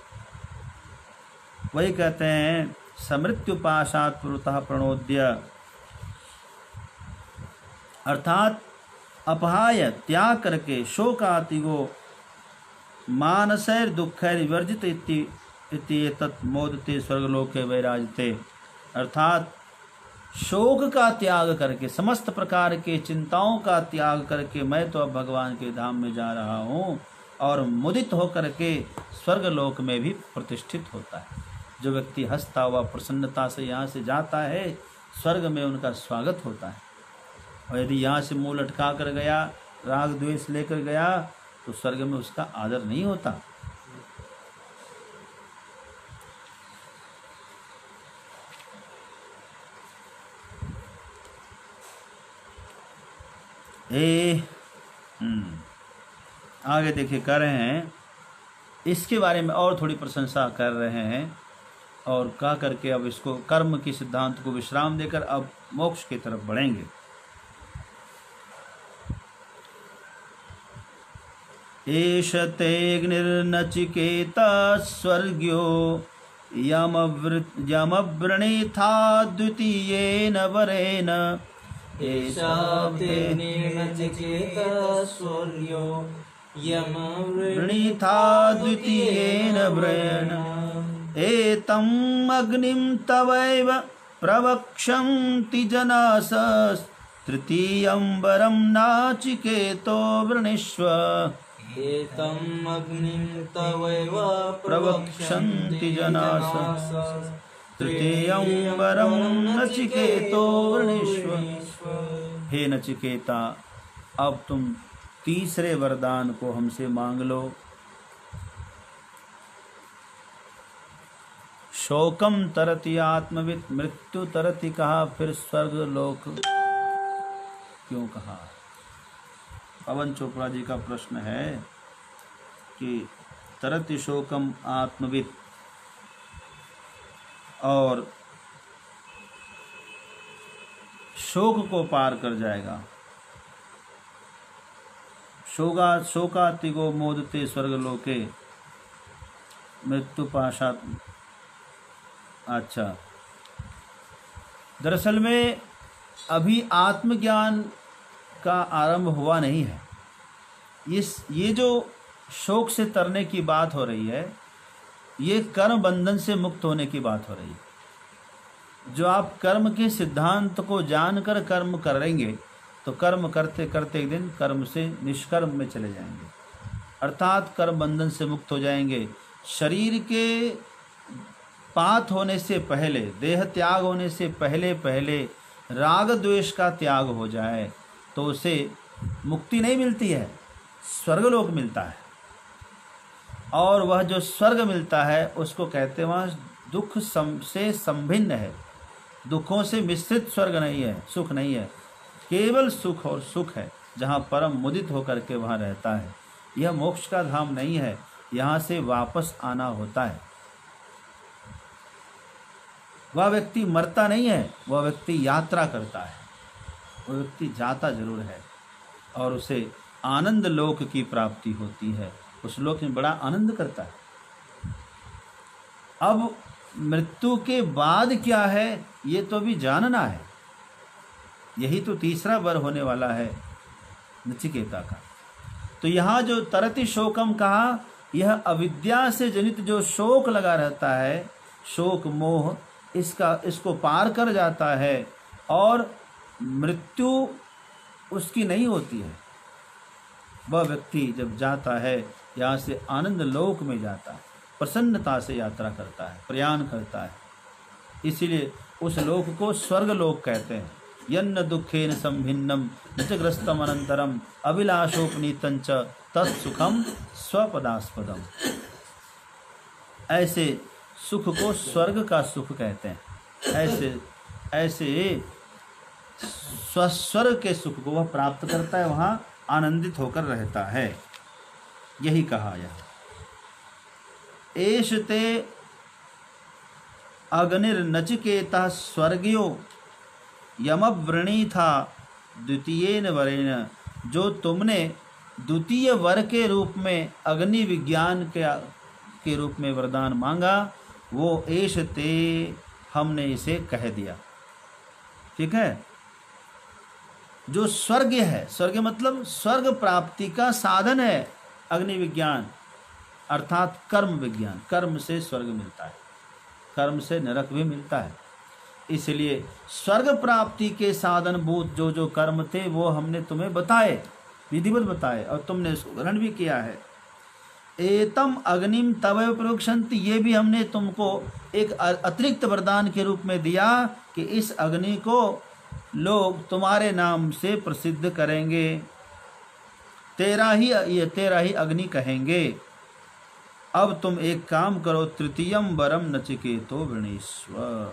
वही कहते हैं समृत्युपाशात् पुरतः प्रणोद्य, अर्थात अपहाय त्याग करके शोकातिगो मानसैर दुखैर विवर्जित इत्येतत् मोदते स्वर्गलोके वैराजते। अर्थात शोक का त्याग करके, समस्त प्रकार के चिंताओं का त्याग करके मैं तो अब भगवान के धाम में जा रहा हूँ, और मुदित होकर के स्वर्गलोक में भी प्रतिष्ठित होता है। जो व्यक्ति हंसता हुआ प्रसन्नता से यहाँ से जाता है, स्वर्ग में उनका स्वागत होता है। और यदि यहाँ से मुंह लटका कर गया, राग द्वेष लेकर गया, तो स्वर्ग में उसका आदर नहीं होता। आगे देखिए कर रहे हैं, इसके बारे में और थोड़ी प्रशंसा कर रहे हैं, और कह करके अब इसको कर्म की सिद्धांत को विश्राम देकर अब मोक्ष की तरफ बढ़ेंगे। एष तेऽग्निर्नचिकेता स्वर्ग्यो यमव्रणीथा द्वितीयेन वरेण। एषा तेऽग्निर्नचिकेता स्वर्ग्यो यमव्रणीथा द्वितीयेन वरेण। एतम् अग्निं तवैव प्रवक्ष्यन्ति जनास तृतीयं वरं नाचिकेतो वृणीष्व। एतम् अग्निं तवैव प्रवक्ष्यन्ति जनास तृतीयं वरं नचिकेतो वृणीष्व। हे नचिकेता, अब तुम तीसरे वरदान को हमसे मांग लो। शोकम तरति आत्मविद, मृत्यु तरति कहा, फिर स्वर्ग लोक क्यों कहा? पवन चोपड़ा जी का प्रश्न है कि तरति शोकम आत्मविद और शोक को पार कर जाएगा। शोकातिगो मोदते स्वर्गलोके मृत्यु पाशात। अच्छा, दरअसल में अभी आत्मज्ञान का आरंभ हुआ नहीं है। ये जो शोक से तरने की बात हो रही है, ये कर्म बंधन से मुक्त होने की बात हो रही है। जो आप कर्म के सिद्धांत को जानकर कर्म करेंगे, तो कर्म करते करते एक दिन कर्म से निष्कर्म में चले जाएंगे, अर्थात कर्म बंधन से मुक्त हो जाएंगे। शरीर के पात होने से पहले, देह त्याग होने से पहले पहले राग द्वेष का त्याग हो जाए तो उसे मुक्ति नहीं मिलती है, स्वर्गलोक मिलता है। और वह जो स्वर्ग मिलता है उसको कहते हैं वहाँ दुख से संभिन्न है, दुखों से मिश्रित स्वर्ग नहीं है, सुख नहीं है, केवल सुख और सुख है, जहाँ परम मुदित होकर के वहाँ रहता है। यह मोक्ष का धाम नहीं है, यहाँ से वापस आना होता है। वह व्यक्ति मरता नहीं है, वह व्यक्ति यात्रा करता है, वह व्यक्ति जाता जरूर है और उसे आनंद लोक की प्राप्ति होती है, उस लोक में बड़ा आनंद करता है। अब मृत्यु के बाद क्या है ये तो भी जानना है। यही तो तीसरा वर होने वाला है नचिकेता का। तो यहाँ जो तरति शोकम कहा, यह अविद्या से जनित जो शोक लगा रहता है, शोक मोह, इसको पार कर जाता है और मृत्यु उसकी नहीं होती है। वह व्यक्ति जब जाता है यहाँ से आनंद लोक में जाता है, प्रसन्नता से यात्रा करता है, प्रयाण करता है। इसीलिए उस लोक को स्वर्ग लोक कहते हैं। यन्न दुखेन संभिन्नम निजग्रस्तम अनंतरम अभिलाषोपनीतं च तत्सुखम स्वपदास्पदम। ऐसे सुख को स्वर्ग का सुख कहते हैं। ऐसे स्वर्ग के सुख को वह प्राप्त करता है, वहाँ आनंदित होकर रहता है। यही कहा यह एषते अग्निर्नचिकेतः स्वर्गियो यमव्रणीथा द्वितीयेन वरेण। जो तुमने द्वितीय वर के रूप में अग्नि विज्ञान के रूप में वरदान मांगा, वो एषते हमने इसे कह दिया। ठीक है। जो स्वर्ग है, स्वर्ग मतलब स्वर्ग प्राप्ति का साधन है अग्नि विज्ञान, अर्थात कर्म विज्ञान। कर्म से स्वर्ग मिलता है, कर्म से नरक भी मिलता है। इसलिए स्वर्ग प्राप्ति के साधन भूत जो जो कर्म थे वो हमने तुम्हें बताए, विधिवत बताए, और तुमने इसको ग्रहण भी किया है। एतम अग्निम तवैव प्रवक्षन्ति, ये भी हमने तुमको एक अतिरिक्त वरदान के रूप में दिया कि इस अग्नि को लोग तुम्हारे नाम से प्रसिद्ध करेंगे, तेरा ही अग्नि कहेंगे। अब तुम एक काम करो, तृतीयम वरम नचिकेतो वृणीस्व।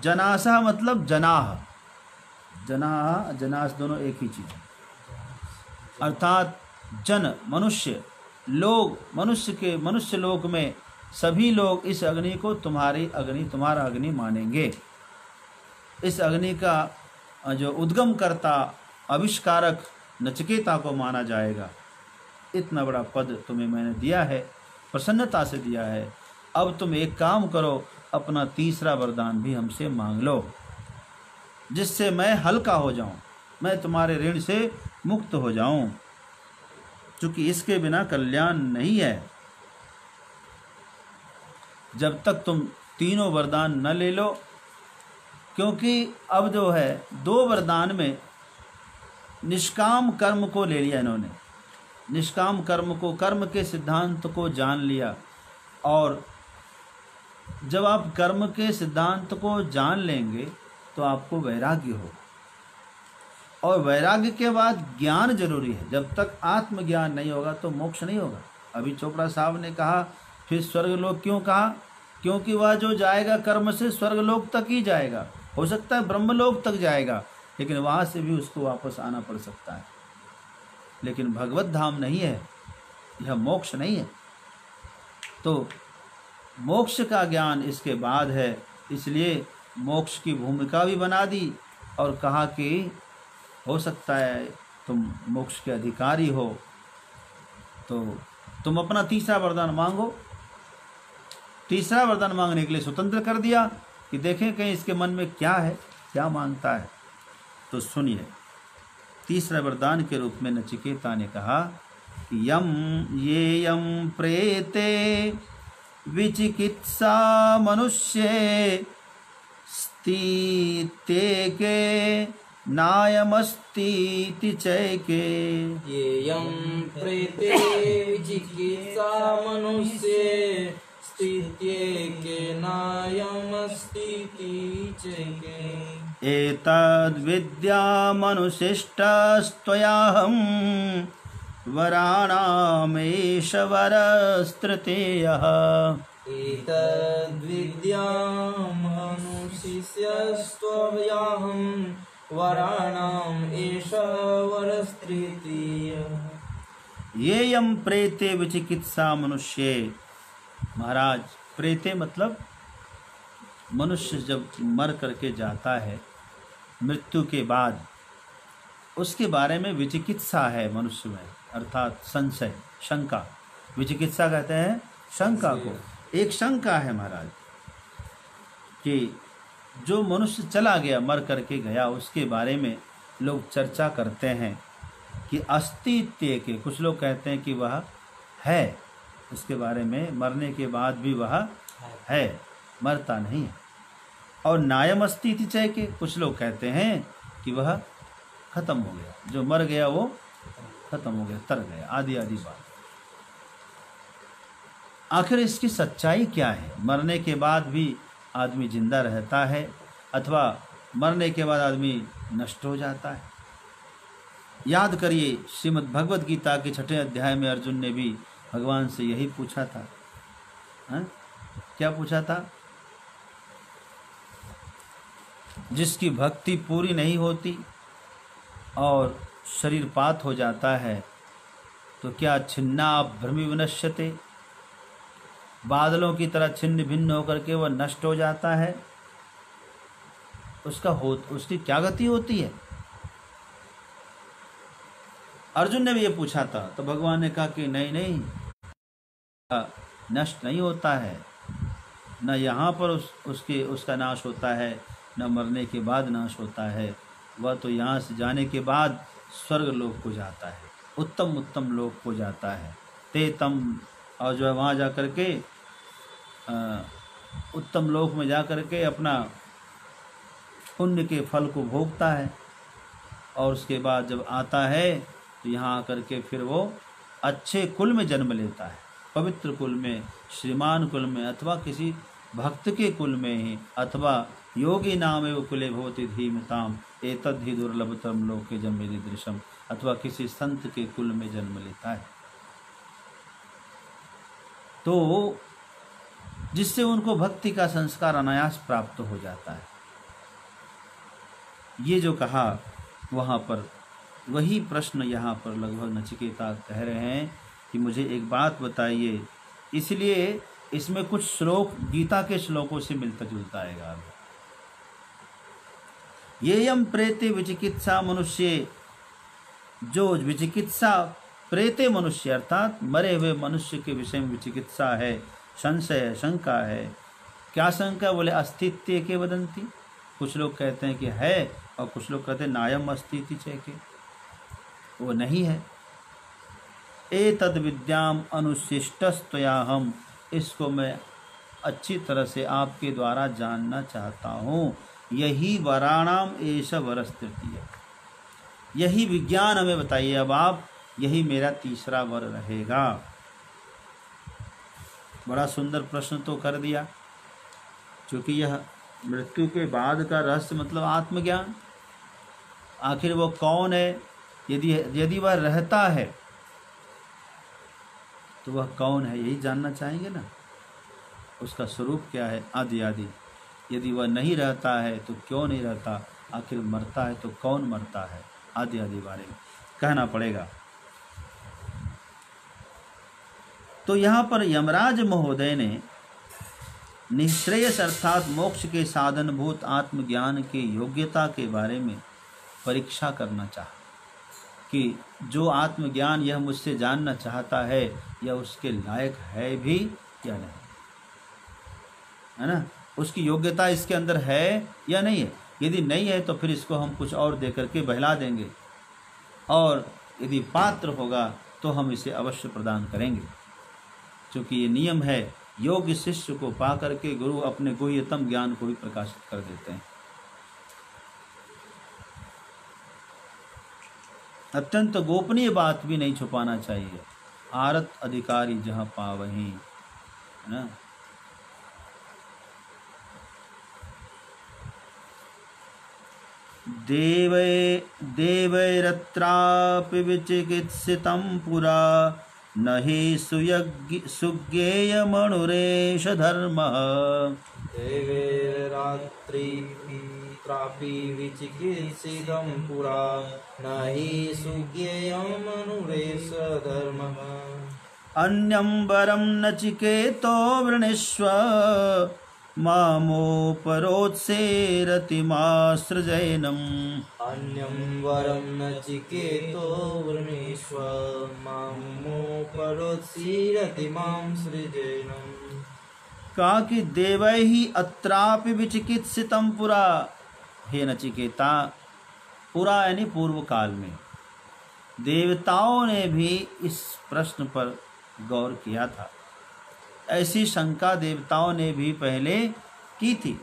जनासा मतलब जनाह, जनाह जनास दोनों एक ही चीज, अर्थात जन मनुष्य, लोग मनुष्य लोक में सभी लोग इस अग्नि को तुम्हारा अग्नि मानेंगे। इस अग्नि का जो उद्गम करता आविष्कारक नचिकेता को माना जाएगा। इतना बड़ा पद तुम्हें मैंने दिया है, प्रसन्नता से दिया है। अब तुम एक काम करो, अपना तीसरा वरदान भी हमसे मांग लो, जिससे मैं हल्का हो जाऊं, मैं तुम्हारे ऋण से मुक्त हो जाऊं, क्योंकि इसके बिना कल्याण नहीं है। जब तक तुम तीनों वरदान न ले लो, क्योंकि अब जो है 2 वरदान में निष्काम कर्म को ले लिया इन्होंने, निष्काम कर्म को, कर्म के सिद्धांत को जान लिया। और जब आप कर्म के सिद्धांत को जान लेंगे तो आपको वैराग्य हो, और वैराग्य के बाद ज्ञान जरूरी है। जब तक आत्मज्ञान नहीं होगा तो मोक्ष नहीं होगा। अभी चोपड़ा साहब ने कहा फिर स्वर्गलोक क्यों कहा? क्योंकि वह जो जाएगा कर्म से स्वर्गलोक तक ही जाएगा, हो सकता है ब्रह्मलोक तक जाएगा, लेकिन वहाँ से भी उसको वापस आना पड़ सकता है। लेकिन भगवत धाम नहीं है, यह मोक्ष नहीं है। तो मोक्ष का ज्ञान इसके बाद है, इसलिए मोक्ष की भूमिका भी बना दी और कहा कि हो सकता है तुम मोक्ष के अधिकारी हो, तो तुम अपना तीसरा वरदान मांगो। तीसरा वरदान मांगने के लिए स्वतंत्र कर दिया कि देखें कहीं इसके मन में क्या है, क्या मांगता है। तो सुनिए, तीसरा वरदान के रूप में नचिकेता ने कहा कि यम प्रेते विचिकित्सा मनुष्ये स्थिते के नायमस्तीति चैके। येयं प्रेते विचिकित्सा मनुष्ये स्थित्येके नायमस्तीति चैके। एतद्विद्यामनुशिष्टस्त्वयाहं वराणामेष वरस्तृतीयः। एतद्विद्यामनुशिष्यस्त्वयाहं वराणाम् एष वरस्तृतीयः। येयं प्रेते विचिकित्सा मनुष्ये। महाराज, प्रेते मतलब मनुष्य जब मर करके जाता है, मृत्यु के बाद उसके बारे में विचिकित्सा है मनुष्य में, अर्थात संशय, शंका। विचिकित्सा कहते हैं शंका को। एक शंका है महाराज कि जो मनुष्य चला गया, मर करके गया, उसके बारे में लोग चर्चा करते हैं कि अस्तित्व के, कुछ लोग कहते हैं कि वह है, उसके बारे में मरने के बाद भी वह है, मरता नहीं है। और नायम अस्तित्व चय के, कुछ लोग कहते हैं कि वह खत्म हो गया, जो मर गया वो खत्म हो गया, तर गया, आदि आदि बात। आखिर इसकी सच्चाई क्या है? मरने के बाद भी आदमी जिंदा रहता है अथवा मरने के बाद आदमी नष्ट हो जाता है? याद करिए, श्रीमद् भगवद गीता के 6ठे अध्याय में अर्जुन ने भी भगवान से यही पूछा था हाँ? क्या पूछा था? जिसकी भक्ति पूरी नहीं होती और शरीरपात हो जाता है तो क्या छिन्ना भ्रमि विनश्यते, बादलों की तरह छिन्न भिन्न होकर के वह नष्ट हो जाता है, उसकी क्या गति होती है? अर्जुन ने भी ये पूछा था तो भगवान ने कहा कि नहीं नहीं, नष्ट नहीं होता है, न यहाँ पर उसका नाश होता है, न मरने के बाद नाश होता है। वह तो यहाँ से जाने के बाद स्वर्ग लोक को जाता है, उत्तम उत्तम लोक को जाता है। ते तम, और जो है वहाँ जा कर के उत्तम लोक में जा कर के अपना पुण्य के फल को भोगता है, और उसके बाद जब आता है तो यहाँ आकर के फिर वो अच्छे कुल में जन्म लेता है, पवित्र कुल में, श्रीमान कुल में, अथवा किसी भक्त के कुल में ही, अथवा योगी नाम एवं कुले भवति धीमताम एतद् ही दुर्लभतम लोके जन्मे दृश्यम, अथवा किसी संत के कुल में जन्म लेता है, तो जिससे उनको भक्ति का संस्कार अनायास प्राप्त हो जाता है। ये जो कहा वहाँ पर वही प्रश्न यहाँ पर लगभग नचिकेता कह रहे हैं कि मुझे एक बात बताइए। इसलिए इसमें कुछ श्लोक गीता के श्लोकों से मिलता जुलता आएगा। येयम प्रेते विचिकित्सा मनुष्य, जो विचिकित्सा प्रेते मनुष्य अर्थात मरे हुए मनुष्य के विषय में विचिकित्सा है, संशय है, शंका है। क्या शंका? बोले अस्तित्व के वदंती, कुछ लोग कहते हैं कि है और कुछ लोग कहते हैं नायम अस्तित्व चेके, वो नहीं है। एतद् विद्याम अनुशिष्टस्तया हम, इसको मैं अच्छी तरह से आपके द्वारा जानना चाहता हूँ। यही वराणाम एष वरस्तृतीय, यही विज्ञान हमें बताइए अब आप, यही मेरा तीसरा वर रहेगा। बड़ा सुंदर प्रश्न तो कर दिया, क्योंकि यह मृत्यु के बाद का रहस्य मतलब आत्मज्ञान। आखिर वो कौन है? यदि वह रहता है तो वह कौन है, यही जानना चाहेंगे ना। उसका स्वरूप क्या है, आदि आदि। यदि वह नहीं रहता है तो क्यों नहीं रहता, आखिर मरता है तो कौन मरता है, आदि आदि बारे में कहना पड़ेगा। तो यहाँ पर यमराज महोदय ने निःश्रेयस अर्थात मोक्ष के साधनभूत आत्मज्ञान की योग्यता के बारे में परीक्षा करना चाहा कि जो आत्मज्ञान यह मुझसे जानना चाहता है यह उसके लायक है भी या नहीं, है ना। उसकी योग्यता इसके अंदर है या नहीं है। यदि नहीं है तो फिर इसको हम कुछ और दे करके बहला देंगे, और यदि पात्र होगा तो हम इसे अवश्य प्रदान करेंगे, क्योंकि ये नियम है। योग्य शिष्य को पा करके गुरु अपने गुह्यतम ज्ञान को भी प्रकाशित कर देते हैं। अत्यंत गोपनीय बात भी नहीं छुपाना चाहिए। आरत अधिकारी जहाँ पावहीं, है ना। देवैरत्रापि विचिकित्सितं पुरा न हि सुज्ञेयमणुरेश धर्मः। देवैरात्रापि विचिकित्सितं पुरा न हि सुज्ञेयमणुरेश धर्मः। अन्यं वरं नचिकेतो वृणीष्व मामोपरोत्सेरतिमासृजैनम्। अन्यं वरं नचिकेतो वृणीष्व मामोपरोत्सेरतिमां सृजैनम्। कहा कि देवैहि अत्रापि विचिकित्सितं पुरा, हे नचिकेता, पुरा यानी पूर्व काल में देवताओं ने भी इस प्रश्न पर गौर किया था। ऐसी शंका देवताओं ने भी पहले की थी।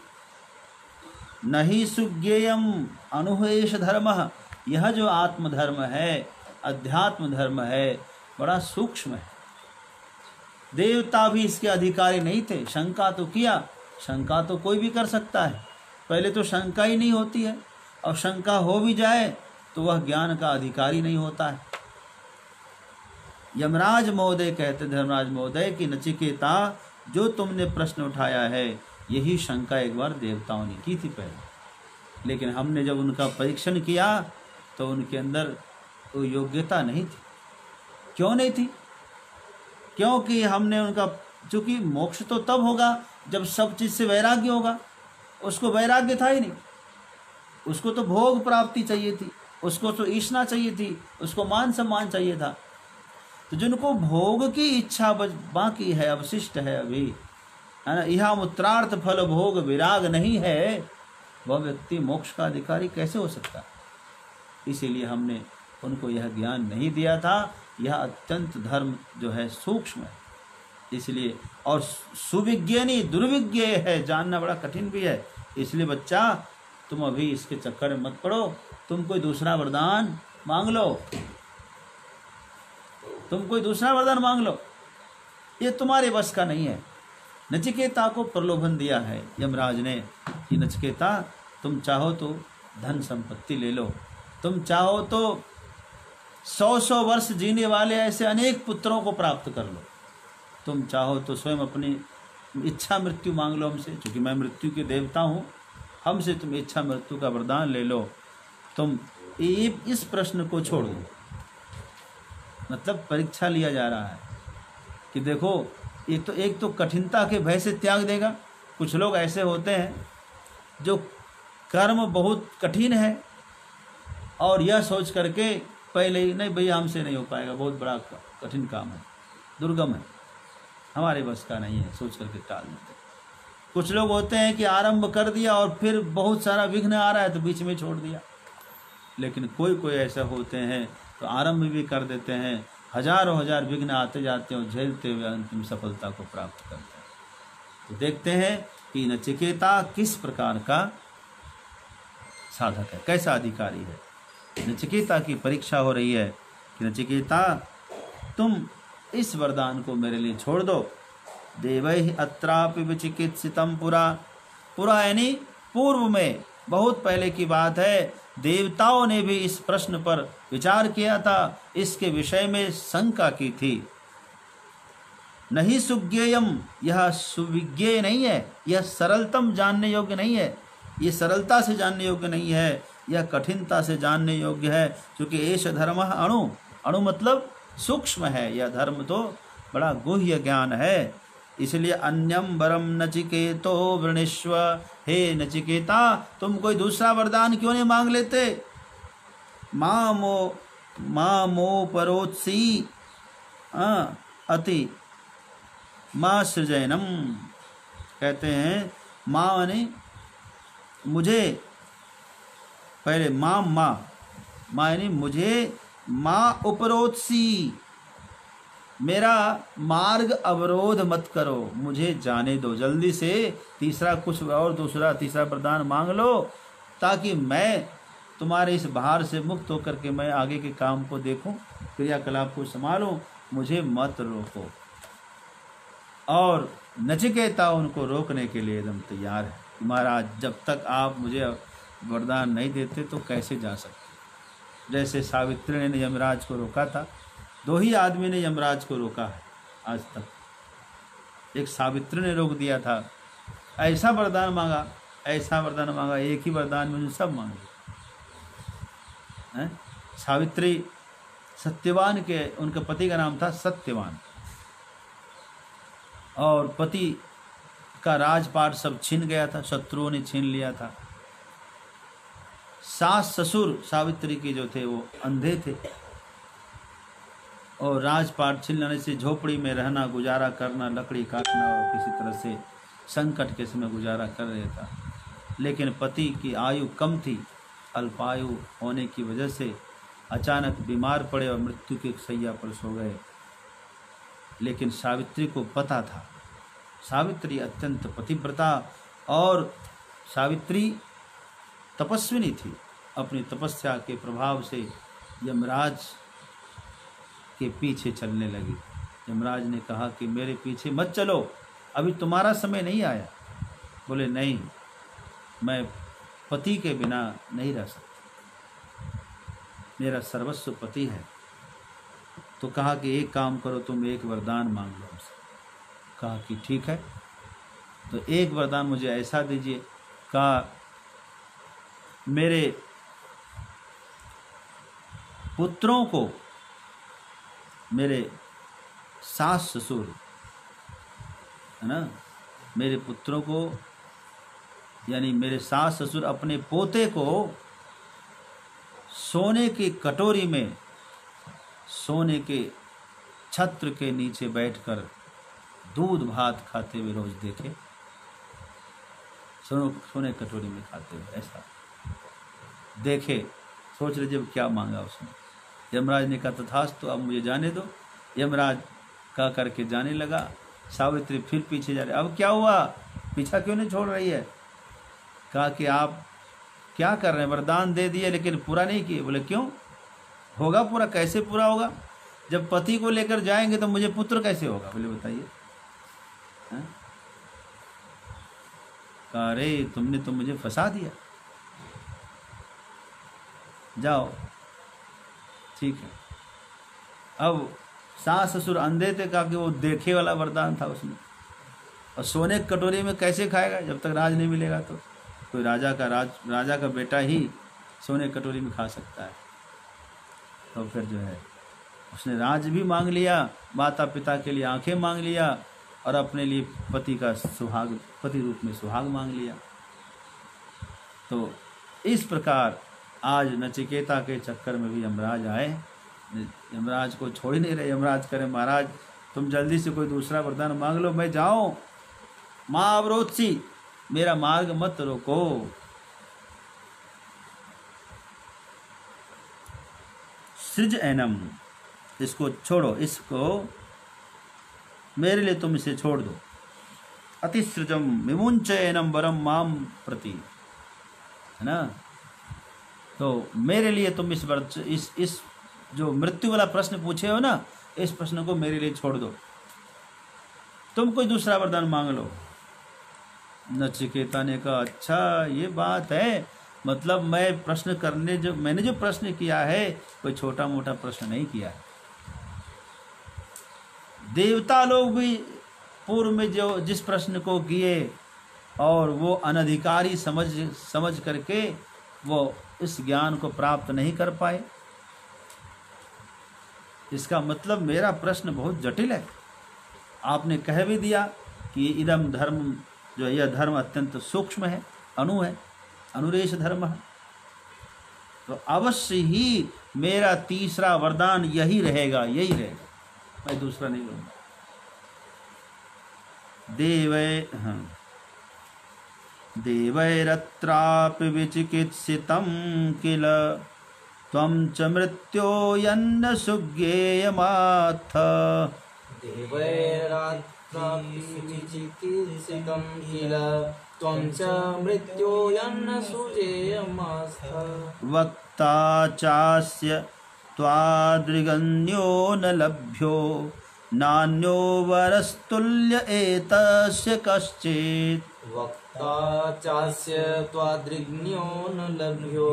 नहीं सुज्ञेयम अनुहेश धर्म, यह जो आत्मधर्म है, अध्यात्म धर्म है, बड़ा सूक्ष्म है। देवता भी इसके अधिकारी नहीं थे। शंका तो किया, शंका तो कोई भी कर सकता है। पहले तो शंका ही नहीं होती है, और शंका हो भी जाए तो वह ज्ञान का अधिकारी नहीं होता है। यमराज महोदय कहते, धर्मराज महोदय की नचिकेता, जो तुमने प्रश्न उठाया है यही शंका एक बार देवताओं ने की थी पहले, लेकिन हमने जब उनका परीक्षण किया तो उनके अंदर वो योग्यता नहीं थी। क्यों नहीं थी? क्योंकि हमने उनका, चूंकि मोक्ष तो तब होगा जब सब चीज से वैराग्य होगा। उसको वैराग्य था ही नहीं, उसको तो भोग प्राप्ति चाहिए थी, उसको तो ईष्णा चाहिए थी, उसको मान सम्मान चाहिए था। तो जिनको भोग की इच्छा बाकी है, अवशिष्ट है अभी, है ना, यह मूत्रार्थ फल भोग विराग नहीं है, वह व्यक्ति मोक्ष का अधिकारी कैसे हो सकता? इसीलिए हमने उनको यह ज्ञान नहीं दिया था। यह अत्यंत धर्म जो है सूक्ष्म है, इसलिए, और सुविज्ञानी दुर्विज्ञ है, जानना बड़ा कठिन भी है। इसलिए बच्चा, तुम अभी इसके चक्कर में मत पड़ो, तुम कोई दूसरा वरदान मांग लो, तुम कोई दूसरा वरदान मांग लो, ये तुम्हारे बस का नहीं है। नचिकेता को प्रलोभन दिया है यमराज ने कि नचिकेता, तुम चाहो तो धन संपत्ति ले लो, तुम चाहो तो 100 वर्ष जीने वाले ऐसे अनेक पुत्रों को प्राप्त कर लो, तुम चाहो तो स्वयं अपनी इच्छा मृत्यु मांग लो हमसे, क्योंकि मैं मृत्यु के देवता हूँ, हमसे तुम इच्छा मृत्यु का वरदान ले लो। तुम इस प्रश्न को छोड़ दो। मतलब परीक्षा लिया जा रहा है कि देखो, एक तो कठिनता के भय से त्याग देगा। कुछ लोग ऐसे होते हैं जो कर्म बहुत कठिन है और यह सोच करके पहले ही, नहीं भैया हमसे नहीं हो पाएगा, बहुत बड़ा कठिन काम है, दुर्गम है, हमारे बस का नहीं है, सोच करके टाल देते। कुछ लोग होते हैं कि आरंभ कर दिया और फिर बहुत सारा विघ्न आ रहा है तो बीच में छोड़ दिया। लेकिन कोई ऐसे होते हैं तो आरंभ भी कर देते हैं, हजारों हजार विघ्न आते जाते हैं और झेलते हुए अंतिम सफलता को प्राप्त करते हैं। तो देखते हैं कि नचिकेता किस प्रकार का साधक है, कैसा अधिकारी है। नचिकेता की परीक्षा हो रही है कि नचिकेता, तुम इस वरदान को मेरे लिए छोड़ दो। देवैः अत्रापि विचिकित्सितम पुरा यानी पूर्व में, बहुत पहले की बात है, देवताओं ने भी इस प्रश्न पर विचार किया था, इसके विषय में शंका की थी। नहीं सुज्ञेयम, यह सुविज्ञेय नहीं है, यह सरलतम जानने योग्य नहीं है, ये सरलता से जानने योग्य नहीं है, यह कठिनता से जानने योग्य है। क्योंकि एष धर्म अणु, अणु मतलब सूक्ष्म है, यह धर्म तो बड़ा गुह्य ज्ञान है। इसलिए अन्यम वरम नचिकेतो वृणीष्व, हे नचिकेता, तुम कोई दूसरा वरदान क्यों नहीं मांग लेते? मामो परोत्सी अति माँ सृजनम, कहते हैं माँ ने मुझे, पहले माँ यानी मुझे, माँ उपरोत्सी, मेरा मार्ग अवरोध मत करो, मुझे जाने दो, जल्दी से तीसरा कुछ और तीसरा वरदान मांग लो, ताकि मैं तुम्हारे इस भार से मुक्त होकर के मैं आगे के काम को देखूं, क्रियाकलाप को संभालूं, मुझे मत रोको। और नचिकेता उनको रोकने के लिए एकदम तैयार है। महाराज, जब तक आप मुझे वरदान नहीं देते तो कैसे जा सकते? जैसे सावित्री ने यमराज को रोका था, 2 ही आदमी ने यमराज को रोका है आज तक। एक सावित्री ने रोक दिया था, ऐसा वरदान मांगा, एक ही वरदान में सब मांगे। सावित्री सत्यवान के, उनके पति का नाम था सत्यवान, और पति का राजपाट सब छीन गया था, शत्रुओं ने छीन लिया था। सास ससुर सावित्री के जो थे वो अंधे थे, और राजपाट छीन लेने से झोपड़ी में रहना, गुजारा करना, लकड़ी काटना और किसी तरह से संकट के समय गुजारा कर रहा था। लेकिन पति की आयु कम थी, अल्पायु होने की वजह से अचानक बीमार पड़े और मृत्यु के शैया पर सो गए। लेकिन सावित्री को पता था, सावित्री अत्यंत पतिव्रता और सावित्री तपस्विनी थी। अपनी तपस्या के प्रभाव से यमराज के पीछे चलने लगी। यमराज ने कहा कि मेरे पीछे मत चलो, अभी तुम्हारा समय नहीं आया। बोले नहीं, मैं पति के बिना नहीं रह सकता, मेरा सर्वस्व पति है। तो कहा कि एक काम करो, तुम एक वरदान मांग लो हमसे। कहा कि ठीक है, तो एक वरदान मुझे ऐसा दीजिए। कहा मेरे पुत्रों को, मेरे सास ससुर है ना, मेरे पुत्रों को यानी मेरे सास ससुर अपने पोते को सोने की कटोरी में, सोने के छत्र के नीचे बैठकर दूध भात खाते हुए रोज देखे, सोने कटोरी में खाते हुए ऐसा देखे। सोच लीजिए क्या मांगा उसने। यमराज ने कहा तथास्तु, अब मुझे जाने दो। यमराज का करके जाने लगा। सावित्री फिर पीछे जा रही। अब क्या हुआ, पीछा क्यों नहीं छोड़ रही है? कहा कि आप क्या कर रहे हैं, वरदान दे दिए लेकिन पूरा नहीं किए। बोले क्यों, होगा पूरा, कैसे पूरा होगा? जब पति को लेकर जाएंगे तो मुझे पुत्र कैसे होगा? बोले बताइए। कहा अरे तुमने तो मुझे फंसा दिया, जाओ। ठीक है। अब सास ससुर अंधे थे, कहा कि वो देखे वाला वरदान था उसमें, और सोने की कटोरी में कैसे खाएगा जब तक राज नहीं मिलेगा? तो कोई राजा का बेटा ही सोने की कटोरी में खा सकता है। तो फिर जो है उसने राज भी मांग लिया, माता पिता के लिए आंखें मांग लिया, और अपने लिए पति का सुहाग, पति रूप में सुहाग मांग लिया। तो इस प्रकार आज नचिकेता के चक्कर में भी यमराज आए, यमराज को छोड़ ही नहीं रहे। यमराज करे महाराज तुम जल्दी से कोई दूसरा वरदान मांग लो, मैं जाऊं, माँ अवरोधसी, मेरा मार्ग मत रोको। सृज एनम, इसको छोड़ो, इसको मेरे लिए तुम इसे छोड़ दो। अतिसृजम विमुंच एनम वरम माम प्रति, है ना। तो मेरे लिए तुम इस जो मृत्यु वाला प्रश्न पूछे हो ना, इस प्रश्न को मेरे लिए छोड़ दो, तुम कोई दूसरा वरदान मांग लो। नचिकेता ने कहा अच्छा ये बात है, मतलब मैं प्रश्न करने मैंने जो प्रश्न किया है कोई छोटा मोटा प्रश्न नहीं किया है। देवता लोग भी पूर्व में जो जिस प्रश्न को किए और वो अनधिकारी समझ करके वो इस ज्ञान को प्राप्त नहीं कर पाए। इसका मतलब मेरा प्रश्न बहुत जटिल है। आपने कह भी दिया कि इदम धर्म, जो यह धर्म अत्यंत सूक्ष्म है, अनुरेश धर्म है, तो अवश्य ही मेरा तीसरा वरदान यही रहेगा, मैं दूसरा नहीं लूंगा। देवैरत्रापि विचिकित्सितं किल त्वं च मृत्योयन्न सुज्ञेयमात्थ। देवैरत्रापि विचिकित्सितं किल त्वं च मृत्योयन्न सुज्ञेयमात्थ। वक्ता चास्य त्वादृगन्यो न लभ्यो नान्यो वरस्तुल्य एतस्य कश्चित्। वक्ता चास्य त्वादृग्न्यो न लभ्यो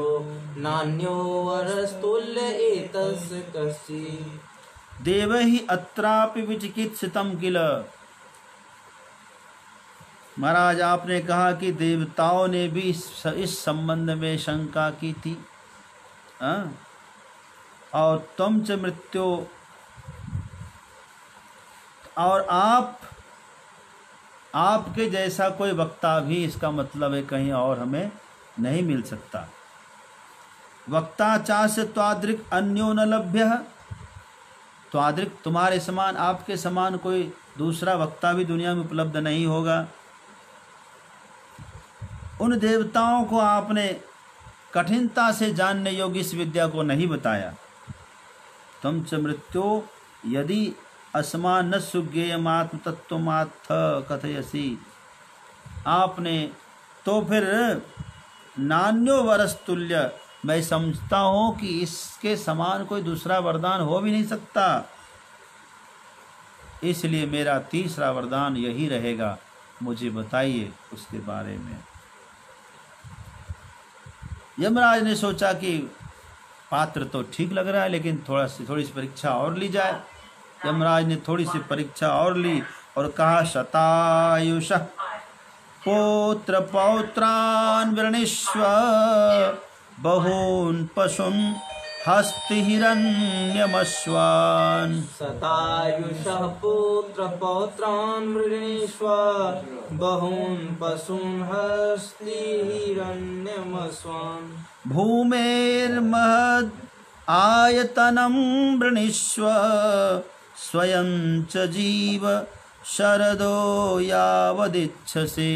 नान्यो वरस्तुल्य एतस्य कश्चित्। देवैः अत्रापि विचिकित्सितं किल। महाराज आपने कहा कि देवताओं ने भी इस संबंध में शंका की थी, और त्वं च मृत्यु, और आपके जैसा कोई वक्ता भी, इसका मतलब है कहीं और हमें नहीं मिल सकता। वक्ता चास्य त्वादृक् अन्यो न लभ्यः। त्वादृक् तुम्हारे समान, आपके समान कोई दूसरा वक्ता भी दुनिया में उपलब्ध नहीं होगा। उन देवताओं को आपने कठिनता से जानने योग्य इस विद्या को नहीं बताया। त्वं च मृत्यु यदि असमान न सुज्ञेयमात्म तत्वमात्थ कथयसि। आपने तो फिर नान्यो वरस्तुल्य, मैं समझता हूँ कि इसके समान कोई दूसरा वरदान हो भी नहीं सकता, इसलिए मेरा तीसरा वरदान यही रहेगा, मुझे बताइए उसके बारे में। यमराज ने सोचा कि पात्र तो ठीक लग रहा है, लेकिन थोड़ी सी परीक्षा और ली जाए। यमराज ने थोड़ी सी परीक्षा और ली और कहा शतायुषः पौत्र पौत्रान् वृणीष्व बहून् पशून् हस्तिहिरण्यमश्वान्। शतायुषः पुत्र पौत्रान् वृणीष्व बहून् पशून् हस्तिहिरण्यमश्वान्। भूमेर्महद् आयतनं वृणीष्व स्वयं च जीव शरदो यावदिच्छसि।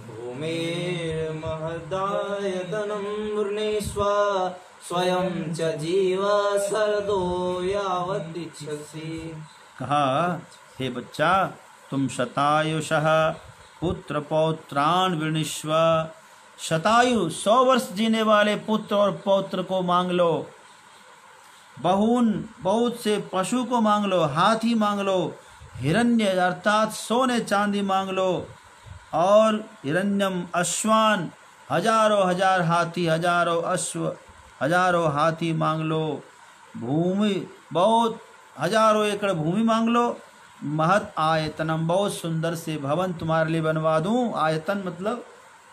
भूमेर्महदायतनं वृणीष्व स्वयं च जीव शरदो यावदिच्छसि। कहा, हे बच्चा, तुम शतायुषः पुत्र पौत्रान् वृणीष्व, शतायु 100 वर्ष जीने वाले पुत्र और पौत्र को मांग लो। बहून बहुत से पशु को मांग लो, हाथी मांग लो, हिरण्य अर्थात सोने चांदी मांग लो, और हिरण्यम अश्वान हजारों हजार हाथी, हजारों अश्व, हजारों हाथी मांग लो। भूमि बहुत हजारों एकड़ भूमि मांग लो। महत आयतनम बहुत सुंदर से भवन तुम्हारे लिए बनवा दूं। आयतन मतलब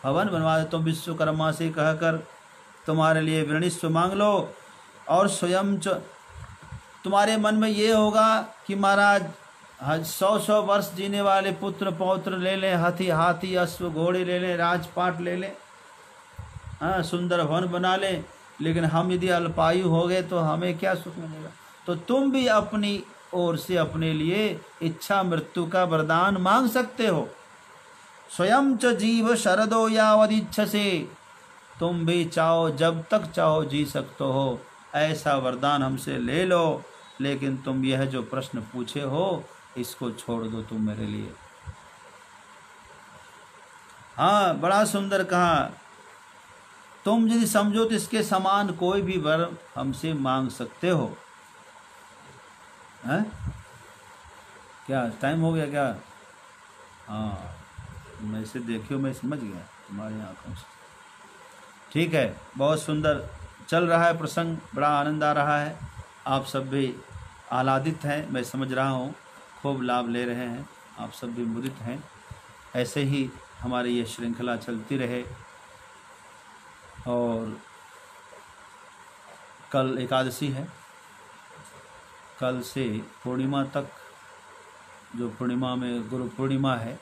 भवन बनवा दे। तुम विश्वकर्मा से कहकर तुम्हारे लिए वृणीस्व मांग लो। और स्वयं तुम्हारे मन में ये होगा कि महाराज 100 वर्ष जीने वाले पुत्र पौत्र ले लें, हाथी अश्व घोड़े ले लें, राजपाट ले लें, हाँ सुंदर भवन बना लें, लेकिन हम यदि अल्पायु हो गए तो हमें क्या सुख मिलेगा। तो तुम भी अपनी ओर से अपने लिए इच्छा मृत्यु का वरदान मांग सकते हो। स्वयं च जीव शरदो यावदिच्छसे, तुम भी चाहो जब तक चाहो जी सकते हो, ऐसा वरदान हमसे ले लो। लेकिन तुम यह जो प्रश्न पूछे हो इसको छोड़ दो तुम मेरे लिए। हाँ बड़ा सुंदर कहा, तुम यदि समझो तो इसके समान कोई भी वर हमसे मांग सकते हो। हैं? क्या टाइम हो गया क्या? हाँ मैं इसे देखियो, मैं समझ गया तुम्हारी आंखों से। ठीक है, बहुत सुंदर चल रहा है प्रसंग, बड़ा आनंद आ रहा है। आप सब भी आह्लादित हैं, मैं समझ रहा हूँ, खूब लाभ ले रहे हैं, आप सब भी मुदित हैं। ऐसे ही हमारी ये श्रृंखला चलती रहे। और कल एकादशी है, कल से पूर्णिमा तक, जो पूर्णिमा में गुरु पूर्णिमा है,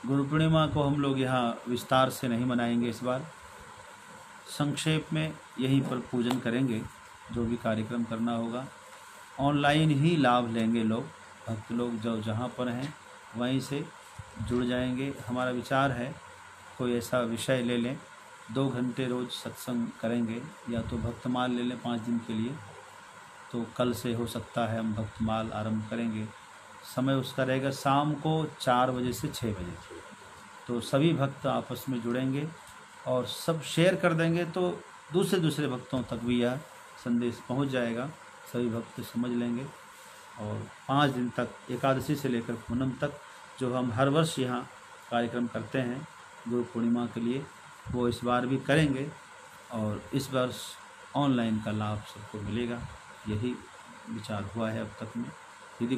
गुरु पूर्णिमा को हम लोग यहाँ विस्तार से नहीं मनाएंगे इस बार। संक्षेप में यहीं पर पूजन करेंगे, जो भी कार्यक्रम करना होगा ऑनलाइन ही लाभ लेंगे लोग, भक्त लोग जो जहाँ पर हैं वहीं से जुड़ जाएंगे। हमारा विचार है कोई ऐसा विषय ले लें, 2 घंटे रोज़ सत्संग करेंगे, या तो भक्तमाल ले लें 5 दिन के लिए। तो कल से हो सकता है हम भक्तमाल आरंभ करेंगे। समय उसका रहेगा शाम को 4 बजे से 6 बजे। तो सभी भक्त आपस में जुड़ेंगे और सब शेयर कर देंगे, तो दूसरे भक्तों तक भी यह संदेश पहुंच जाएगा, सभी भक्त समझ लेंगे। और 5 दिन तक, एकादशी से लेकर पूनम तक, जो हम हर वर्ष यहाँ कार्यक्रम करते हैं गुरु पूर्णिमा के लिए, वो इस बार भी करेंगे। और इस वर्ष ऑनलाइन का लाभ सबको मिलेगा, यही विचार हुआ है अब तक में।